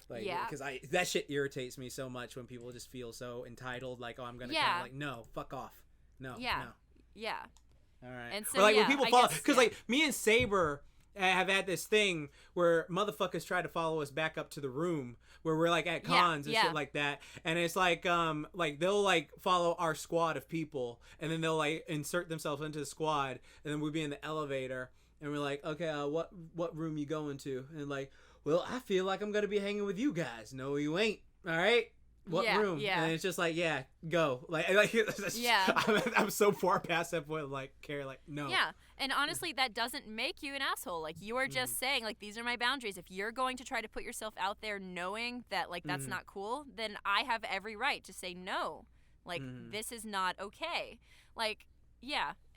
Like, because that shit irritates me so much when people just feel so entitled, like, oh, I'm gonna come. Like, no, fuck off, no, yeah, all right. And so, or like when people follow, because like me and Saber have had this thing where motherfuckers try to follow us back up to the room where we're like at cons and shit like that, and it's like they'll like follow our squad of people, and then they'll like insert themselves into the squad, and then we'll be in the elevator, and we're like, okay, what room you going to? And like, well, I feel like I'm going to be hanging with you guys. No, you ain't. All right? What room? Yeah. And it's just like, go. Like I'm so far past that point. Like, Carrie, like, no. Yeah. And honestly, that doesn't make you an asshole. Like, you are just saying, like, these are my boundaries. If you're going to try to put yourself out there knowing that, like, that's not cool, then I have every right to say no. Like, this is not okay. Like,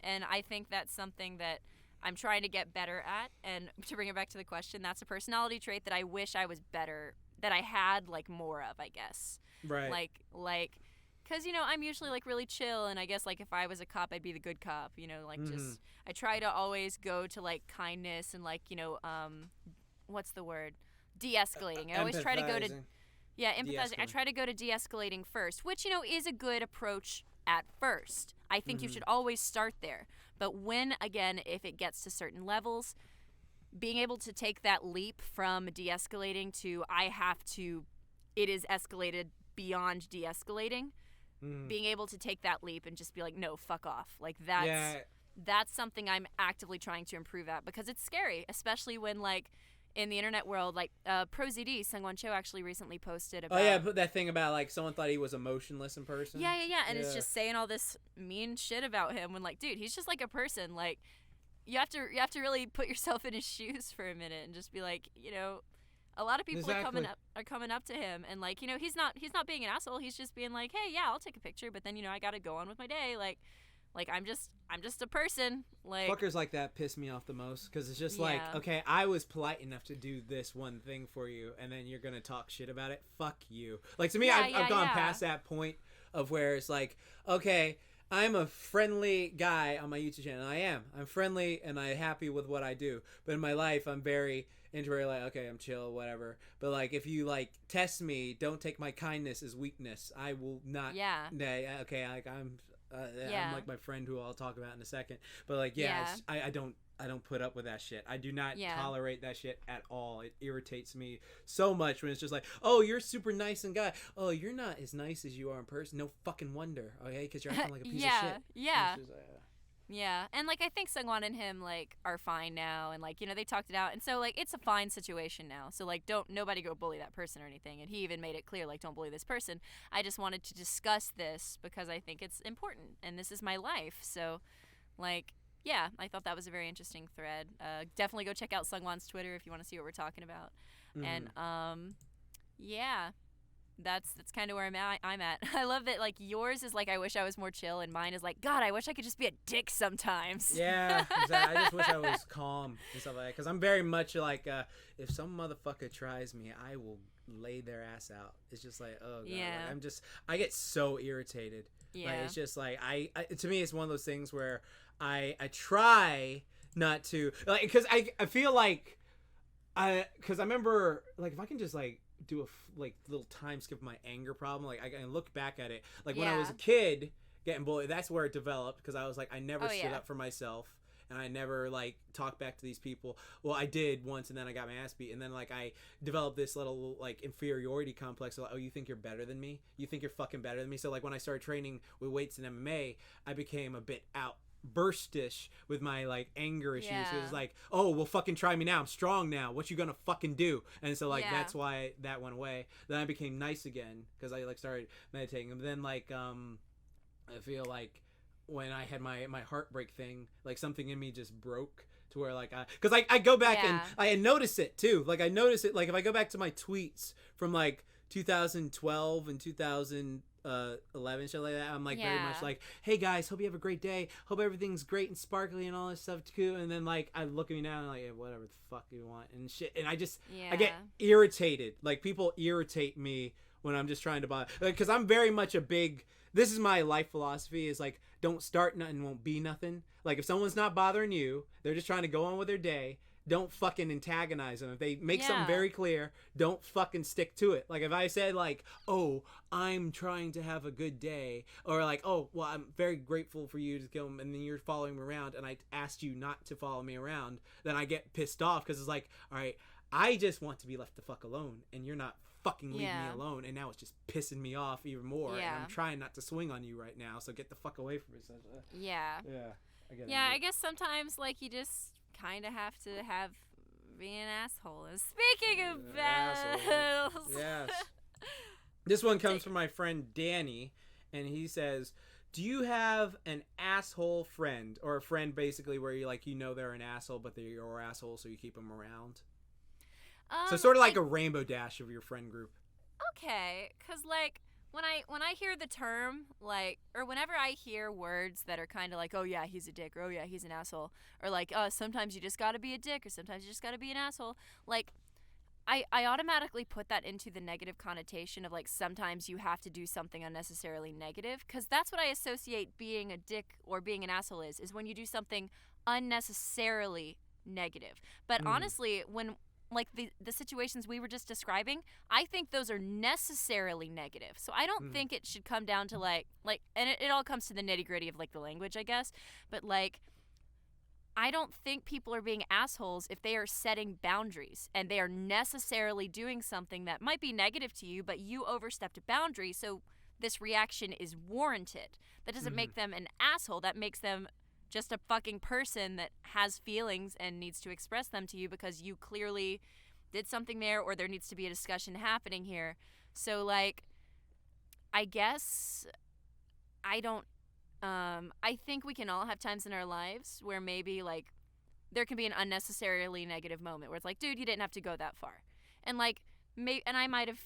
and I think that's something that I'm trying to get better at. And to bring it back to the question, that's a personality trait that I wish I was better, that I had like more of, I guess. Right. Like, because, I'm usually like really chill, and I guess like if I was a cop, I'd be the good cop, like just, I try to always go to like kindness and like, what's the word? De-escalating. I always try to go to, empathizing. I try to go to de-escalating first, which, is a good approach at first. I think you should always start there. But if it gets to certain levels, being able to take that leap from de-escalating to it is escalated beyond de-escalating, being able to take that leap and just be like, no, fuck off. Like that's something I'm actively trying to improve at, because it's scary, especially when like in the internet world, like ProZD, Sungwon Cho actually recently posted about. Oh yeah, put that thing about like someone thought he was emotionless in person. Yeah, and it's just saying all this mean shit about him when like, dude, he's just like a person. Like, you have to really put yourself in his shoes for a minute and just be like, a lot of people are coming up to him and like, he's not being an asshole. He's just being like, hey, yeah, I'll take a picture, but then I got to go on with my day. Like I'm just a person. Like fuckers like that piss me off the most because it's just like, okay, I was polite enough to do this one thing for you, and then you're gonna talk shit about it. Fuck you. Like to me, I've gone past that point of where it's like, okay, I'm a friendly guy on my YouTube channel. I'm friendly and I'm happy with what I do. But in my life, I'm very introverted. Like, okay, I'm chill, whatever. But like, if you like test me, don't take my kindness as weakness. I will not. Yeah. Okay. Like I'm like my friend who I'll talk about in a second. But like, I don't put up with that shit. I do not tolerate that shit at all. It irritates me so much when it's just like, oh, you're super nice and guy. Oh, you're not as nice as you are in person. No fucking wonder. Okay, because you're acting like a piece of shit. Yeah, and like I think Sungwon and him like are fine now, and like they talked it out, and so like it's a fine situation now. So like nobody go bully that person or anything. And he even made it clear like don't bully this person. I just wanted to discuss this because I think it's important, and this is my life. So like. Yeah, I thought that was a very interesting thread. Definitely go check out Sungwon's Twitter if you want to see what we're talking about. And yeah, that's kind of where I'm at. I love that like yours is like I wish I was more chill, and mine is like God, I wish I could just be a dick sometimes. Yeah, exactly. I just wish I was calm and stuff like that because I'm very much like if some motherfucker tries me, I will lay their ass out. It's just like oh God, like, I get so irritated. Yeah, like, it's just like I to me it's one of those things where. I try not to like because I feel like because I remember like if I can just like do a like little time skip of my anger problem, like I can look back at it like when I was a kid getting bullied, that's where it developed because I was like I never stood up for myself and I never like talked back to these people. Well, I did once and then I got my ass beat, and then like I developed this little like inferiority complex of like, oh, you think you're better than me? You think you're fucking better than me? So like when I started training with weights and MMA, I became a bit burstish with my like anger issues. It was like, oh well, fucking try me now, I'm strong now, what you gonna fucking do? And so like that's why that went away. Then I became nice again because I like started meditating, and then like I feel like when I had my heartbreak thing, like something in me just broke to where like because I go back and I notice it too. Like I notice it like if I go back to my tweets from like 2012 and 2011 shit like that, I'm like very much like, hey guys, hope you have a great day, hope everything's great and sparkly and all this stuff too. And then like I look at me now and like, yeah, whatever the fuck you want and shit, and I just I get irritated. Like people irritate me when I'm just trying to buy, because I'm very much a big, this is my life philosophy, is like don't start nothing, won't be nothing. Like if someone's not bothering you, they're just trying to go on with their day, don't fucking antagonize them. If they make something very clear, don't fucking stick to it. Like if I said like, oh, I'm trying to have a good day, or like, oh, well, I'm very grateful for you to come, and then you're following me around, and I asked you not to follow me around, then I get pissed off because it's like, all right, I just want to be left the fuck alone, and you're not fucking leave me alone, and now it's just pissing me off even more, and I'm trying not to swing on you right now, so get the fuck away from me. I guess sometimes like you just kind of have to be an asshole. And speaking of assholes, yes, this one comes from my friend Danny, and he says, do you have an asshole friend, or a friend basically where you like they're an asshole but they're your asshole, so you keep them around? So sort of like a rainbow dash of your friend group. Okay, because like when I hear the term, like, or whenever I hear words that are kind of like, oh yeah, he's a dick, or oh yeah, he's an asshole, or like, sometimes you just gotta be a dick, or sometimes you just gotta be an asshole, like, I automatically put that into the negative connotation of like sometimes you have to do something unnecessarily negative, because that's what I associate being a dick or being an asshole is when you do something unnecessarily negative. But honestly, when like the situations we were just describing, I think those are necessarily negative. So I don't think it should come down to like and it all comes to the nitty-gritty of like the language, I guess, but like I don't think people are being assholes if they are setting boundaries and they are necessarily doing something that might be negative to you, but you overstepped a boundary, so this reaction is warranted. That doesn't make them an asshole. That makes them just a fucking person that has feelings and needs to express them to you because you clearly did something there, or there needs to be a discussion happening here. So, like, I guess I don't, I think we can all have times in our lives where maybe, like, there can be an unnecessarily negative moment where it's like, dude, you didn't have to go that far. And, like, and I might have,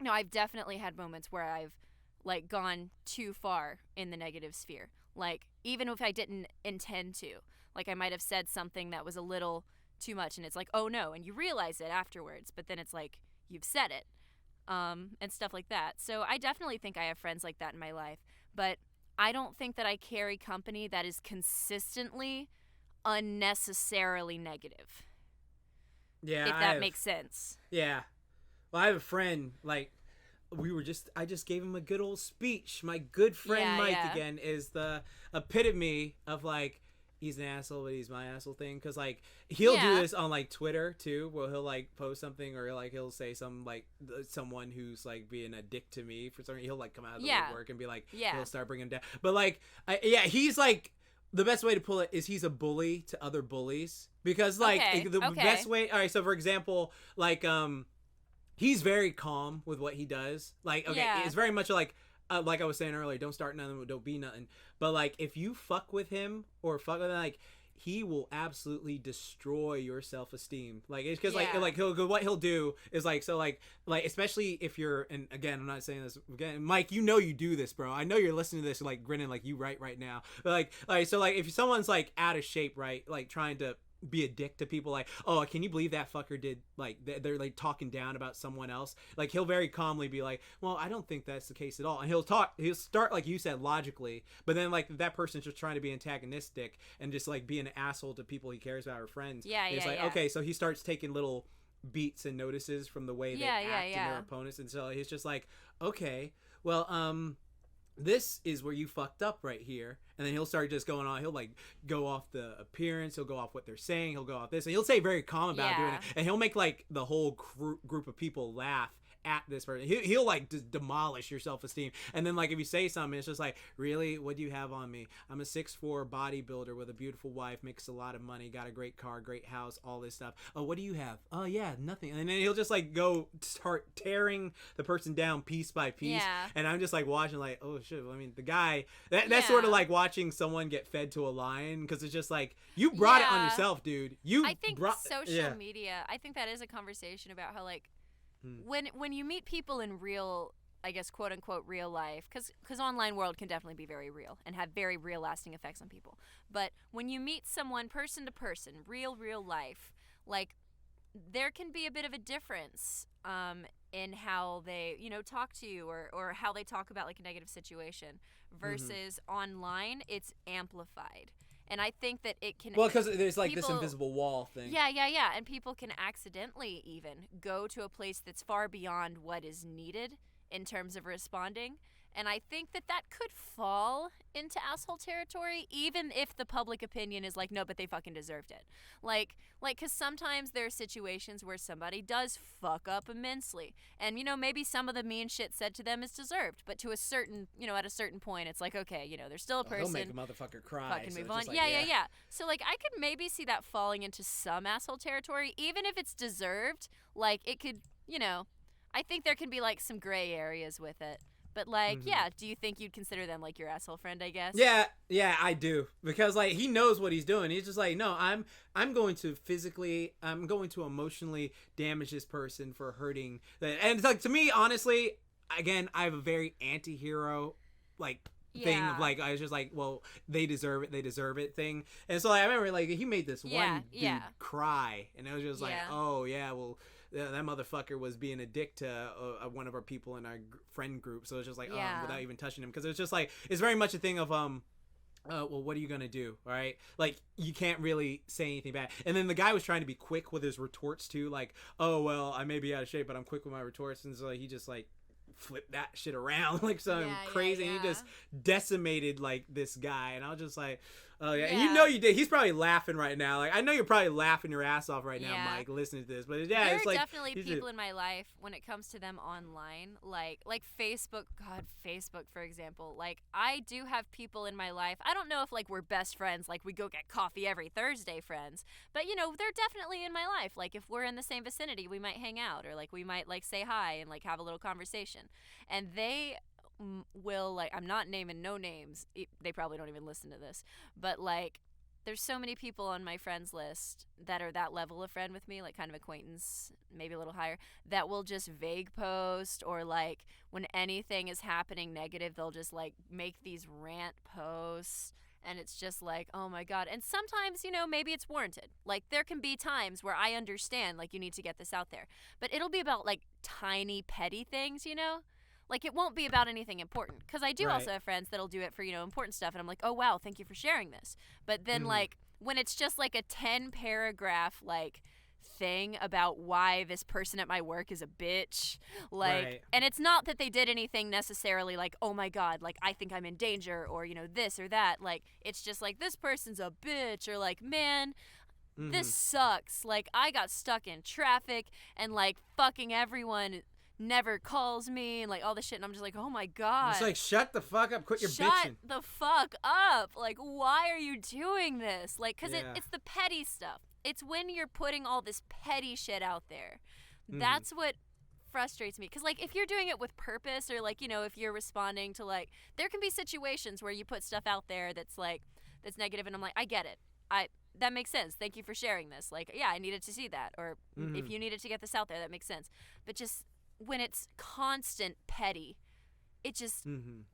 no, I've definitely had moments where I've, like, gone too far in the negative sphere. Like, even if I didn't intend to. Like, I might have said something that was a little too much, and it's like, oh, no, and you realize it afterwards. But then it's like, you've said it, and stuff like that. So I definitely think I have friends like that in my life. But I don't think that I carry company that is consistently unnecessarily negative. Yeah, if that makes sense. Yeah. Well, I have a friend, like, I just gave him a good old speech. My good friend Mike again is the epitome of, like, he's an asshole, but he's my asshole thing. Because, like, he'll do this on, like, Twitter, too, where he'll, like, post something, or, like, he'll say some, like, someone who's, like, being a dick to me for something. He'll, like, come out of the woodwork and be like, he'll start bringing him down. But, like, he's, like, the best way to pull it is he's a bully to other bullies. Because, like, best way, all right, so, for example, like, he's very calm with what he does. Like, okay, it's very much like I was saying earlier, don't start nothing, don't be nothing. But, like, if you fuck with him or fuck with him, like, he will absolutely destroy your self-esteem. Like, it's because, like, what he'll do is, like, so, like, especially if you're, and again, I'm not saying this again, Mike, you know you do this, bro. I know you're listening to this, like, grinning like you right now. But, like, so, like, if someone's, like, out of shape, right, like, trying to be a dick to people, like, oh, can you believe that fucker did, like, they're like talking down about someone else, like, he'll very calmly be like, well, I don't think that's the case at all, and he'll start, like you said, logically, but then, like, that person's just trying to be antagonistic and just, like, be an asshole to people he cares about or friends. It's like, okay, so he starts taking little beats and notices from the way they act and their opponents, and so he's just like, okay, well, this is where you fucked up right here. And then he'll start just going on. He'll, like, go off the appearance. He'll go off what they're saying. He'll go off this. And he'll stay very calm about doing it. And he'll make, like, the whole group of people laugh at this person. He'll like, just demolish your self-esteem. And then, like, if you say something, it's just like, really? What do you have on me? I'm a 6'4" bodybuilder with a beautiful wife, makes a lot of money, got a great car, great house, all this stuff. Oh, what do you have? Oh, yeah, nothing. And then he'll just, like, go start tearing the person down piece by piece. And I'm just, like, watching, like, oh, shit. Well, I mean, the guy, that's sort of like watching someone get fed to a lion, because it's just like, you brought it on yourself, dude. I think social media, I think that is a conversation about how, like, when you meet people in real, I guess, quote unquote real life, because online world can definitely be very real and have very real lasting effects on people. But when you meet someone person to person, real life, like, there can be a bit of a difference in how they, talk to you or how they talk about, like, a negative situation versus online. It's amplified. And I think that it can... Well, because there's, like, this invisible wall thing. Yeah. And people can accidentally even go to a place that's far beyond what is needed in terms of responding. And I think that could fall into asshole territory, even if the public opinion is like, no, but they fucking deserved it. Like, because sometimes there are situations where somebody does fuck up immensely. And, maybe some of the mean shit said to them is deserved. But to a certain, at a certain point, it's like, okay, they're still a person. He'll make a motherfucker cry. Fucking move on. Like, yeah. So, like, I could maybe see that falling into some asshole territory, even if it's deserved. Like, it could, I think there can be, like, some gray areas with it. But, like, do you think you'd consider them, like, your asshole friend, I guess? Yeah, I do. Because, like, he knows what he's doing. He's just like, no, I'm going to emotionally damage this person for hurting. And it's like, to me, honestly, again, I have a very anti-hero, like, thing of, like, I was just like, well, they deserve it thing. And so, like, I remember, like, he made this one dude cry. And it was just like, oh, yeah, well... that motherfucker was being a dick to one of our people in our friend group. So it's just like, without even touching him. Because it's just like, it's very much a thing of, well, what are you going to do? All right. Like, you can't really say anything bad. And then the guy was trying to be quick with his retorts too. Like, oh, well, I may be out of shape, but I'm quick with my retorts. And so he just, like, flipped that shit around like something crazy. And he just decimated, like, this guy. And I was just like, Oh yeah, and you know you did. He's probably laughing right now. Like I know you're probably laughing your ass off right now, Mike, listening to this. But yeah, there it's are like definitely people in my life when it comes to them online, like Facebook. God, Facebook, for example. Like I do have people in my life. I don't know if like we're best friends, like we go get coffee every Thursday, friends. But you know, they're definitely in my life. Like if we're in the same vicinity, we might hang out, or like we might like say hi and like have a little conversation. And they will like, I'm not naming no names, they probably don't even listen to this, but like there's so many people on my friends list that are that level of friend with me, like kind of acquaintance, maybe a little higher, that will just vague post, or like when anything is happening negative, they'll just like make these rant posts. And it's just like, oh my God. And sometimes, you know, maybe it's warranted. Like there can be times where I understand like you need to get this out there, but it'll be about like tiny petty things, you know. Like, it won't be about anything important. Because I do also have friends that'll do it for, you know, important stuff. And I'm like, oh, wow, thank you for sharing this. But then, like, when it's just, like, a 10-paragraph, like, thing about why this person at my work is a bitch. Like, and it's not that they did anything necessarily like, oh, my God, like, I think I'm in danger or, you know, this or that. Like, it's just like, this person's a bitch, or, like, man, this sucks. Like, I got stuck in traffic and, like, fucking everyone never calls me and like all this shit, and I'm just like, oh my God. It's like, shut the fuck up, quit your bitching. Shut the fuck up. Like, why are you doing this? Like, because it's the petty stuff. It's when you're putting all this petty shit out there. That's what frustrates me. Because, like, if you're doing it with purpose, or like, you know, if you're responding to like, there can be situations where you put stuff out there that's like, that's negative, and I'm like, I get it. That makes sense. Thank you for sharing this. Like, yeah, I needed to see that. Or if you needed to get this out there, that makes sense. But just when it's constant petty, it just,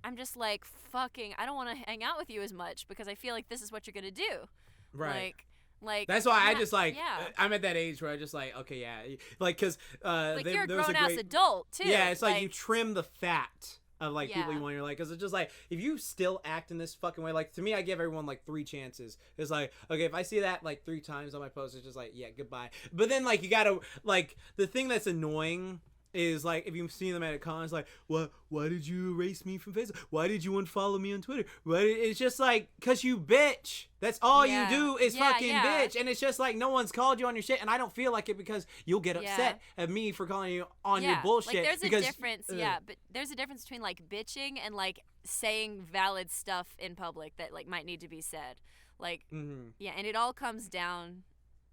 I'm just like, fucking, I don't want to hang out with you as much because I feel like this is what you're going to do. Right. Like that's why I just like, I'm at that age where I just like, okay, yeah. Like, because, like, you're a grown-ass adult, too. Yeah, it's like you trim the fat of like people you want in your life, because it's just like, if you still act in this fucking way, like to me, I give everyone like 3 chances. It's like, okay, if I see that like 3 times on my post, it's just like, yeah, goodbye. But then like you gotta, like, the thing that's annoying is like, if you see them at a con, it's like, why did you erase me from Facebook? Why did you unfollow me on Twitter? It's just like, cause you bitch. That's all you do is fucking bitch. And it's just like, no one's called you on your shit, and I don't feel like it because you'll get upset at me for calling you on your bullshit. Like, there's a difference, but there's a difference between like bitching and like saying valid stuff in public that like might need to be said. Like, and it all comes down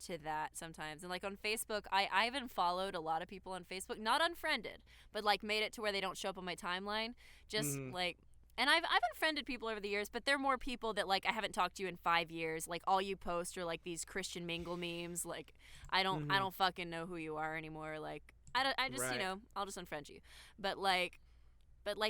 to that sometimes. And like on Facebook, I even followed a lot of people on Facebook, not unfriended, but like made it to where they don't show up on my timeline, just like, and I've unfriended people over the years, but they're more people that like I haven't talked to you in 5 years. Like, all you post are like these Christian mingle memes. Like, I don't fucking know who you are anymore. Like, I just you know, I'll just unfriend you. But like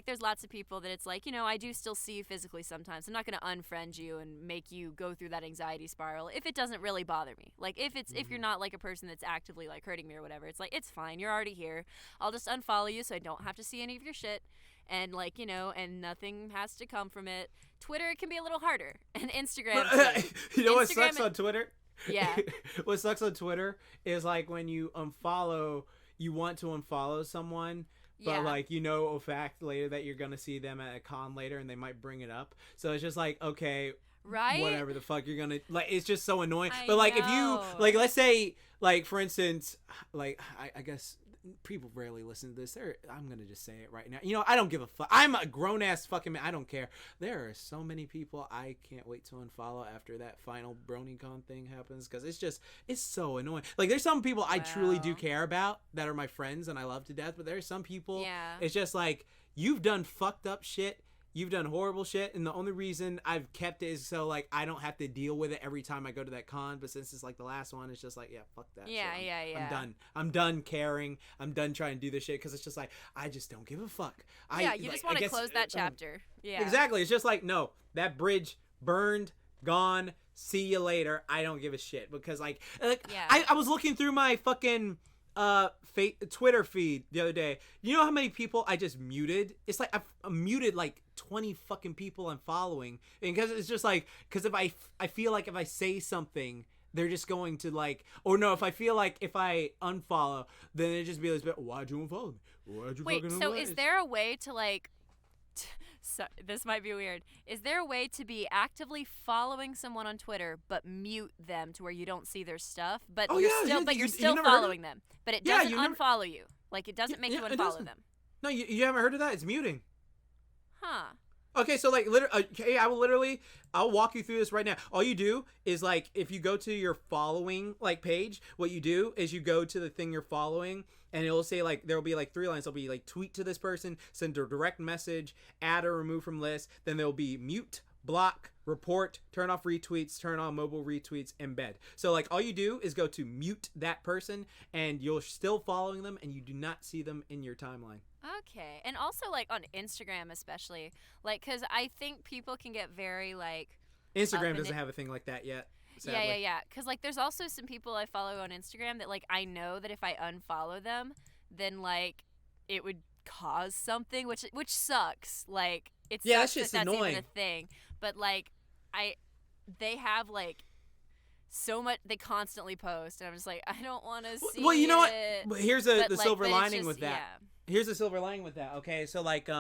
there's lots of people that it's like, you know, I do still see you physically sometimes. I'm not going to unfriend you and make you go through that anxiety spiral if it doesn't really bother me. Like, if you're not like a person that's actively like hurting me or whatever, it's like, it's fine. You're already here. I'll just unfollow you so I don't have to see any of your shit. And like, you know, and nothing has to come from it. Twitter, it can be a little harder. And Instagram. You know what sucks on Twitter? Yeah. What sucks on Twitter is like when you want to unfollow someone, but like, you know, a fact later that you're gonna see them at a con later, and they might bring it up. So it's just like, okay, whatever the fuck you're gonna, like, it's just so annoying. But like, if you like, let's say, like, for instance, like, I guess people rarely listen to this. I'm gonna just say it right now. You know, I don't give a fuck. I'm a grown ass fucking man. I don't care. There are so many people I can't wait to unfollow after that final BronyCon thing happens, because it's so annoying. Like, there's some people I truly do care about that are my friends and I love to death, but there's some people it's just like, you've done fucked up shit. You've done horrible shit, and the only reason I've kept it is so like I don't have to deal with it every time I go to that con. But since it's like the last one, it's just like, yeah, fuck that. shit. I'm done caring. I'm done trying to do this shit, because it's just like, I just don't give a fuck. You just want to close that chapter. Exactly. It's just like, no, that bridge burned, gone. See you later. I don't give a shit, because like I was looking through my fucking Twitter feed the other day. You know how many people I just muted? It's like I've muted like 20 fucking people I'm following, and because it's just like, because if I feel like if I say something, they're just going to like, or no, if I feel like if I unfollow, then it just be like, why'd you unfollow me? Why'd you Wait, fucking so unfollow? Is there a way to like So this might be weird. Is there a way to be actively following someone on Twitter but mute them to where you don't see their stuff, but you're still following them, but it doesn't unfollow you? Like it doesn't make you unfollow them. No, you haven't heard of that? It's muting. Huh. Okay, so like I'll walk you through this right now. All you do is like if you go to your following like page, what you do is you go to the thing you're following and it'll say like there'll be like 3 lines. There'll be like tweet to this person, send a direct message, add or remove from list, then there'll be mute, block, report, turn off retweets, turn on mobile retweets, embed. So like all you do is go to mute that person and you're still following them and you do not see them in your timeline. Okay. And also like on Instagram especially, like cuz I think people can get very like Instagram doesn't have a thing like that yet. Sadly. Yeah. Cuz like there's also some people I follow on Instagram that like I know that if I unfollow them, then like it would cause something which sucks. Like it sucks that's annoying. Even a thing. But like they have like so much, they constantly post and I'm just like I don't want to see well, you know it. What? Here's the silver lining with that. Yeah. Here's the silver lining with that. Okay, so like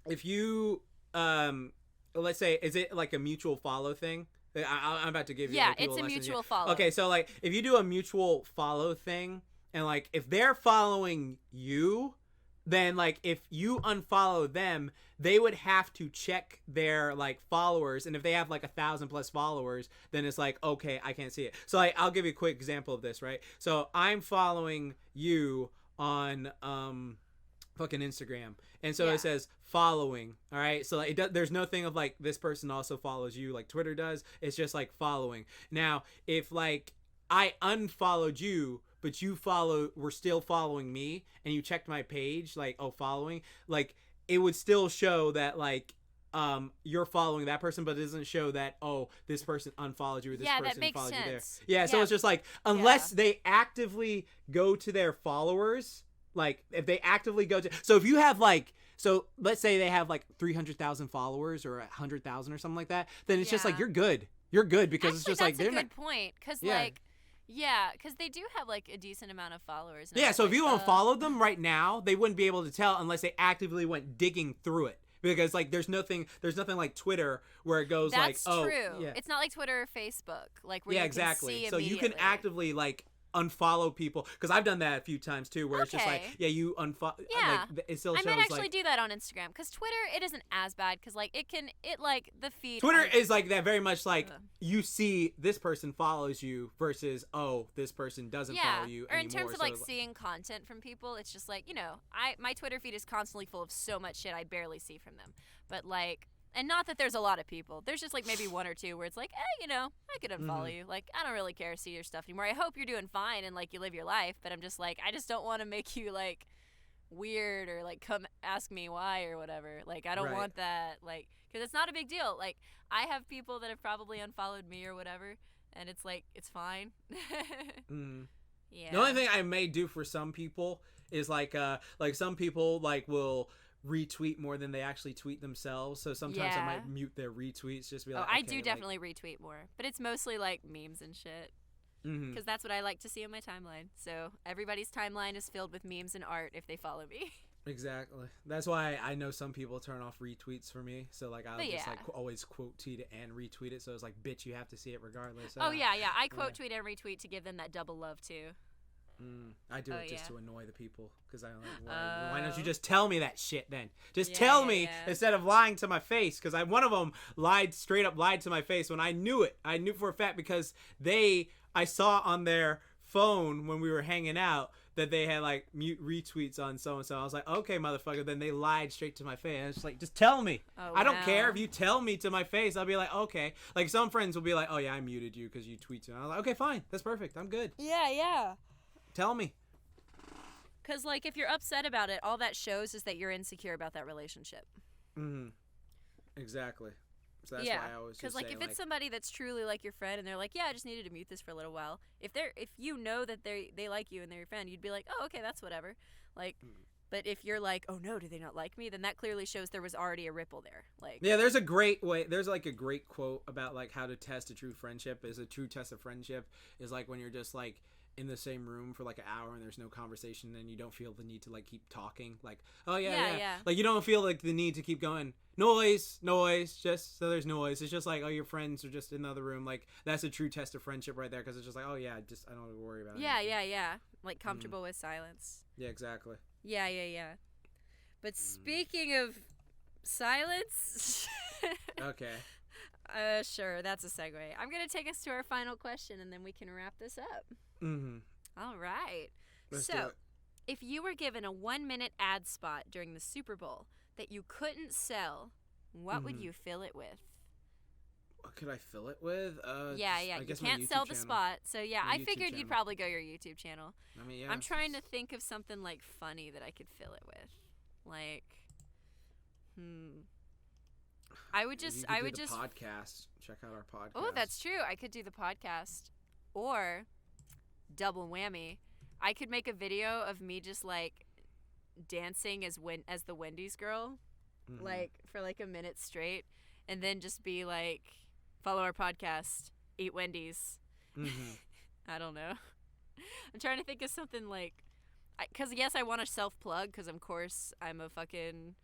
if you let's say, is it like a mutual follow thing? I'm about to give you like, it's a mutual follow. Okay, so like if you do a mutual follow thing and like if they're following you, then like if you unfollow them, they would have to check their like followers, and if they have like 1,000+ followers, then it's like okay, I can't see it. So like I'll give you a quick example of this, right? So I'm following you on fucking Instagram, and so it says following, all right? So like there's no thing of like this person also follows you like Twitter does. It's just like following. Now if like I unfollowed you but you were still following me and you checked my page like following, like it would still show that like you're following that person, but it doesn't show that this person unfollowed you or this person followed you there. Yeah, so it's just like unless they actively go to their followers, like if they actively go to, so if you have like, so let's say they have like 300,000 followers or 100,000 or something like that, then it's just like you're good because actually, it's just like they're not. That's a good point because like. Yeah, because they do have, like, a decent amount of followers. Yeah, so if you unfollowed them right now, they wouldn't be able to tell unless they actively went digging through it. Because, like, there's nothing like Twitter where it goes That's like, true. Yeah. It's not like Twitter or Facebook, like, where you exactly. can see so you can actively, like, unfollow people, because I've done that a few times too, where it's just like you unfollow. Yeah, like, it still shows, I might actually like, do that on Instagram, because Twitter, it isn't as bad, because like like the feed. Twitter is like that, very much like you see this person follows you versus this person doesn't follow you or anymore. In terms of like seeing content from people, it's just like my Twitter feed is constantly full of so much shit I barely see from them, but like. And not that there's a lot of people. There's just like maybe one or two where it's like, I could unfollow you. Like, I don't really care to see your stuff anymore. I hope you're doing fine and like you live your life, but I'm just like, I just don't want to make you like weird or like come ask me why or whatever. Like, I don't want that. Like, because it's not a big deal. Like, I have people that have probably unfollowed me or whatever, and it's like, it's fine. Yeah. The only thing I may do for some people is like some people like will retweet more than they actually tweet themselves, so sometimes I might mute their retweets just to be like, I do definitely retweet more, but it's mostly like memes and shit, because that's what I like to see on my timeline. So everybody's timeline is filled with memes and art if they follow me. Exactly. That's why I know some people turn off retweets for me, so like I'll just like always quote tweet it and retweet it, so it's like, bitch, you have to see it regardless. I quote tweet and retweet to give them that double love too. I do it just to annoy the people, because I like, why don't you just tell me that shit then? Just tell me instead of lying to my face, because one of them straight up lied to my face when I knew it. I knew for a fact because I saw on their phone when we were hanging out that they had like mute retweets on so and so. I was like, okay, motherfucker. Then they lied straight to my face. I was just like, just tell me. I don't care if you tell me to my face. I'll be like, okay. Like some friends will be like, oh yeah, I muted you because you tweeted. I was like, okay, fine, that's perfect. I'm good. Yeah. Tell me. Because, like, if you're upset about it, all that shows is that you're insecure about that relationship. Exactly. So that's why I always just say, because, like, if it's somebody that's truly, like, your friend, and they're like, I just needed to mute this for a little while. If you know that they like you and they're your friend, you'd be like, oh, okay, that's whatever. Like, but if you're like, oh, no, do they not like me? Then that clearly shows there was already a ripple there. Like, yeah, there's a great quote about, like, how to test a true friendship. A true test of friendship is, like, when you're just, like, in the same room for like an hour and there's no conversation, then you don't feel the need to like keep talking. Like, oh yeah. Like you don't feel like the need to keep going noise, just so there's noise. It's just like, oh, your friends are just in the other room. Like that's a true test of friendship right there, because it's just like, oh yeah, just I don't have to worry about it. Yeah. Like comfortable with silence. Yeah, exactly. Yeah. But speaking of silence. Okay. Sure, that's a segue. I'm going to take us to our final question, and then we can wrap this up. Mm-hmm. All right. Let's do so, it. if you were given a 1-minute ad spot during the Super Bowl that you couldn't sell, what would you fill it with? What could I fill it with? Yeah. I You guess my can't YouTube sell the channel. spot. So, yeah, My I YouTube figured channel. you'd probably go your YouTube channel. I mean, yeah. I'm trying to think of something, like, funny that I could fill it with. Like, I would just podcast. Check out our podcast. Oh, that's true. I could do the podcast, or double whammy. I could make a video of me just like dancing as the Wendy's girl, like for like a minute straight, and then just be like, follow our podcast, eat Wendy's. I don't know. I'm trying to think of something like, because yes, I want to self-plug, because of course I'm a fucking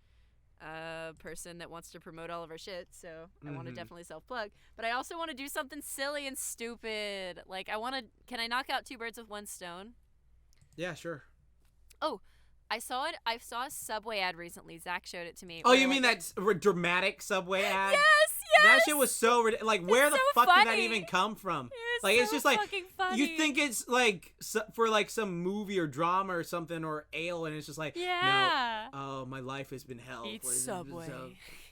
person that wants to promote all of our shit, so I want to definitely self-plug, but I also want to do something silly and stupid. Like can I knock out 2 birds with 1 stone? Yeah, sure. Oh, I saw a Subway ad recently. Zach showed it to me. Oh, you mean that dramatic Subway ad? Yes. That shit was so ridiculous. Like, where the fuck did that funny. even come from? It was It's so just like, fucking funny. you think it's like for like some movie or drama or something or ale, and it's just like, Yeah. no, oh, my life has been hell. Eat Subway.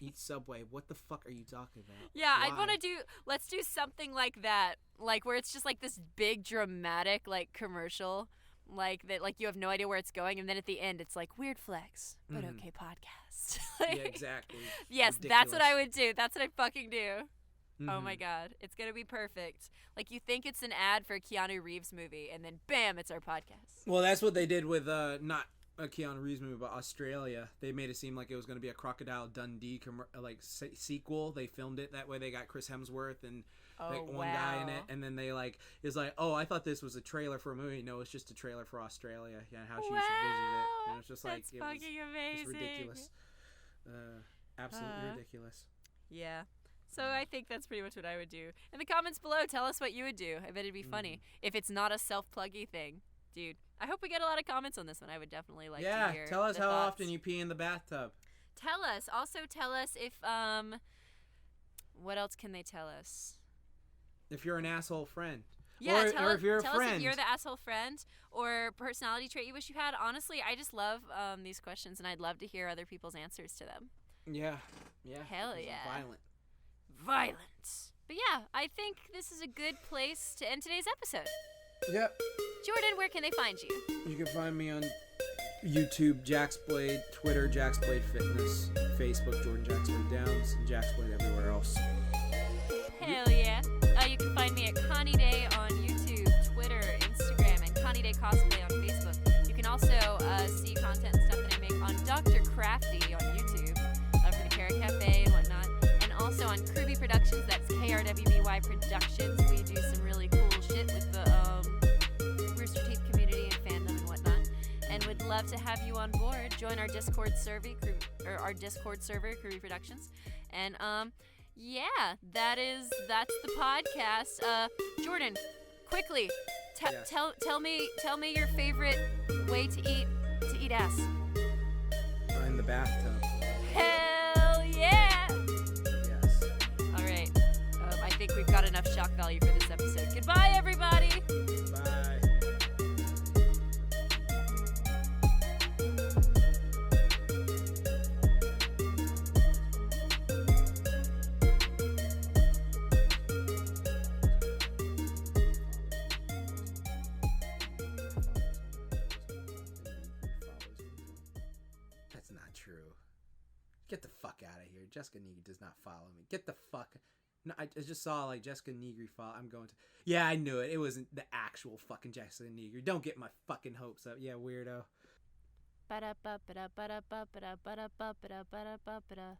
Eat Subway. What the fuck are you talking about? Yeah, Why? I'd want to let's do something like that, like where it's just like this big dramatic like commercial, like that, like you have no idea where it's going, and then at the end it's like weird flex, but okay podcast. Yeah, exactly. Yes, that's what I would do. That's what I'd fucking do. Mm-hmm. Oh my god, it's gonna be perfect. Like you think it's an ad for a Keanu Reeves movie, and then bam, it's our podcast. Well, that's what they did with not a Keanu Reeves movie, but Australia. They made it seem like it was going to be a Crocodile Dundee sequel. They filmed it that way. They got Chris Hemsworth and one guy in it, and then they it's like, oh, I thought this was a trailer for a movie. No, it's just a trailer for Australia. Yeah, how she should visit it. And it's just like, that's fucking amazing. It's ridiculous. Absolutely ridiculous. Yeah. So I think that's pretty much what I would do. In the comments below, tell us what you would do. I bet it'd be funny if it's not a self-pluggy thing. Dude, I hope we get a lot of comments on this one. I would definitely like to hear. Yeah, tell us the how thoughts. often you pee in the bathtub. Tell us. Also tell us if, what else can they tell us? If you're an asshole friend. Yeah, or if you're a tell friend. us if you're the asshole friend or personality trait you wish you had. Honestly, I just love these questions, and I'd love to hear other people's answers to them. Yeah. Hell yeah. Violent. But yeah, I think this is a good place to end today's episode. Yep. Jordan, where can they find you? You can find me on YouTube, Jaxblade, Twitter, Jaxblade Fitness, Facebook, Jordan Jaxblade Downs, and Jaxblade everywhere else. Hell yeah. You can find me at KaniDay on YouTube, Twitter, Instagram, and KaniDay Cosplay on Facebook. You can also see content and stuff that I make on Dr. Crafty on YouTube for the Carrot Cafe and whatnot. And also on Kruby Productions, that's KRWBY Productions. We do some really cool shit with the Rooster Teeth community and fandom and whatnot. And would love to have you on board. Join our Discord server, Kruby Productions. And yeah, that's the podcast. Jordan, quickly, Yes. tell me your favorite way to eat ass. In the bathtub. Hell yeah! Yes. All right, I think we've got enough shock value for this episode. Goodbye, everybody. Bye. That's not true. Get the fuck out of here. Jessica Negri does not follow me. Get the fuck. No, I just saw Jessica Negri follow. I'm going to. Yeah, I knew it. It wasn't the actual fucking Jessica Negri. Don't get my fucking hopes up. Yeah, weirdo. Ba-da-ba-ba-da-ba-da-ba-da-ba-da-ba-da-ba-da.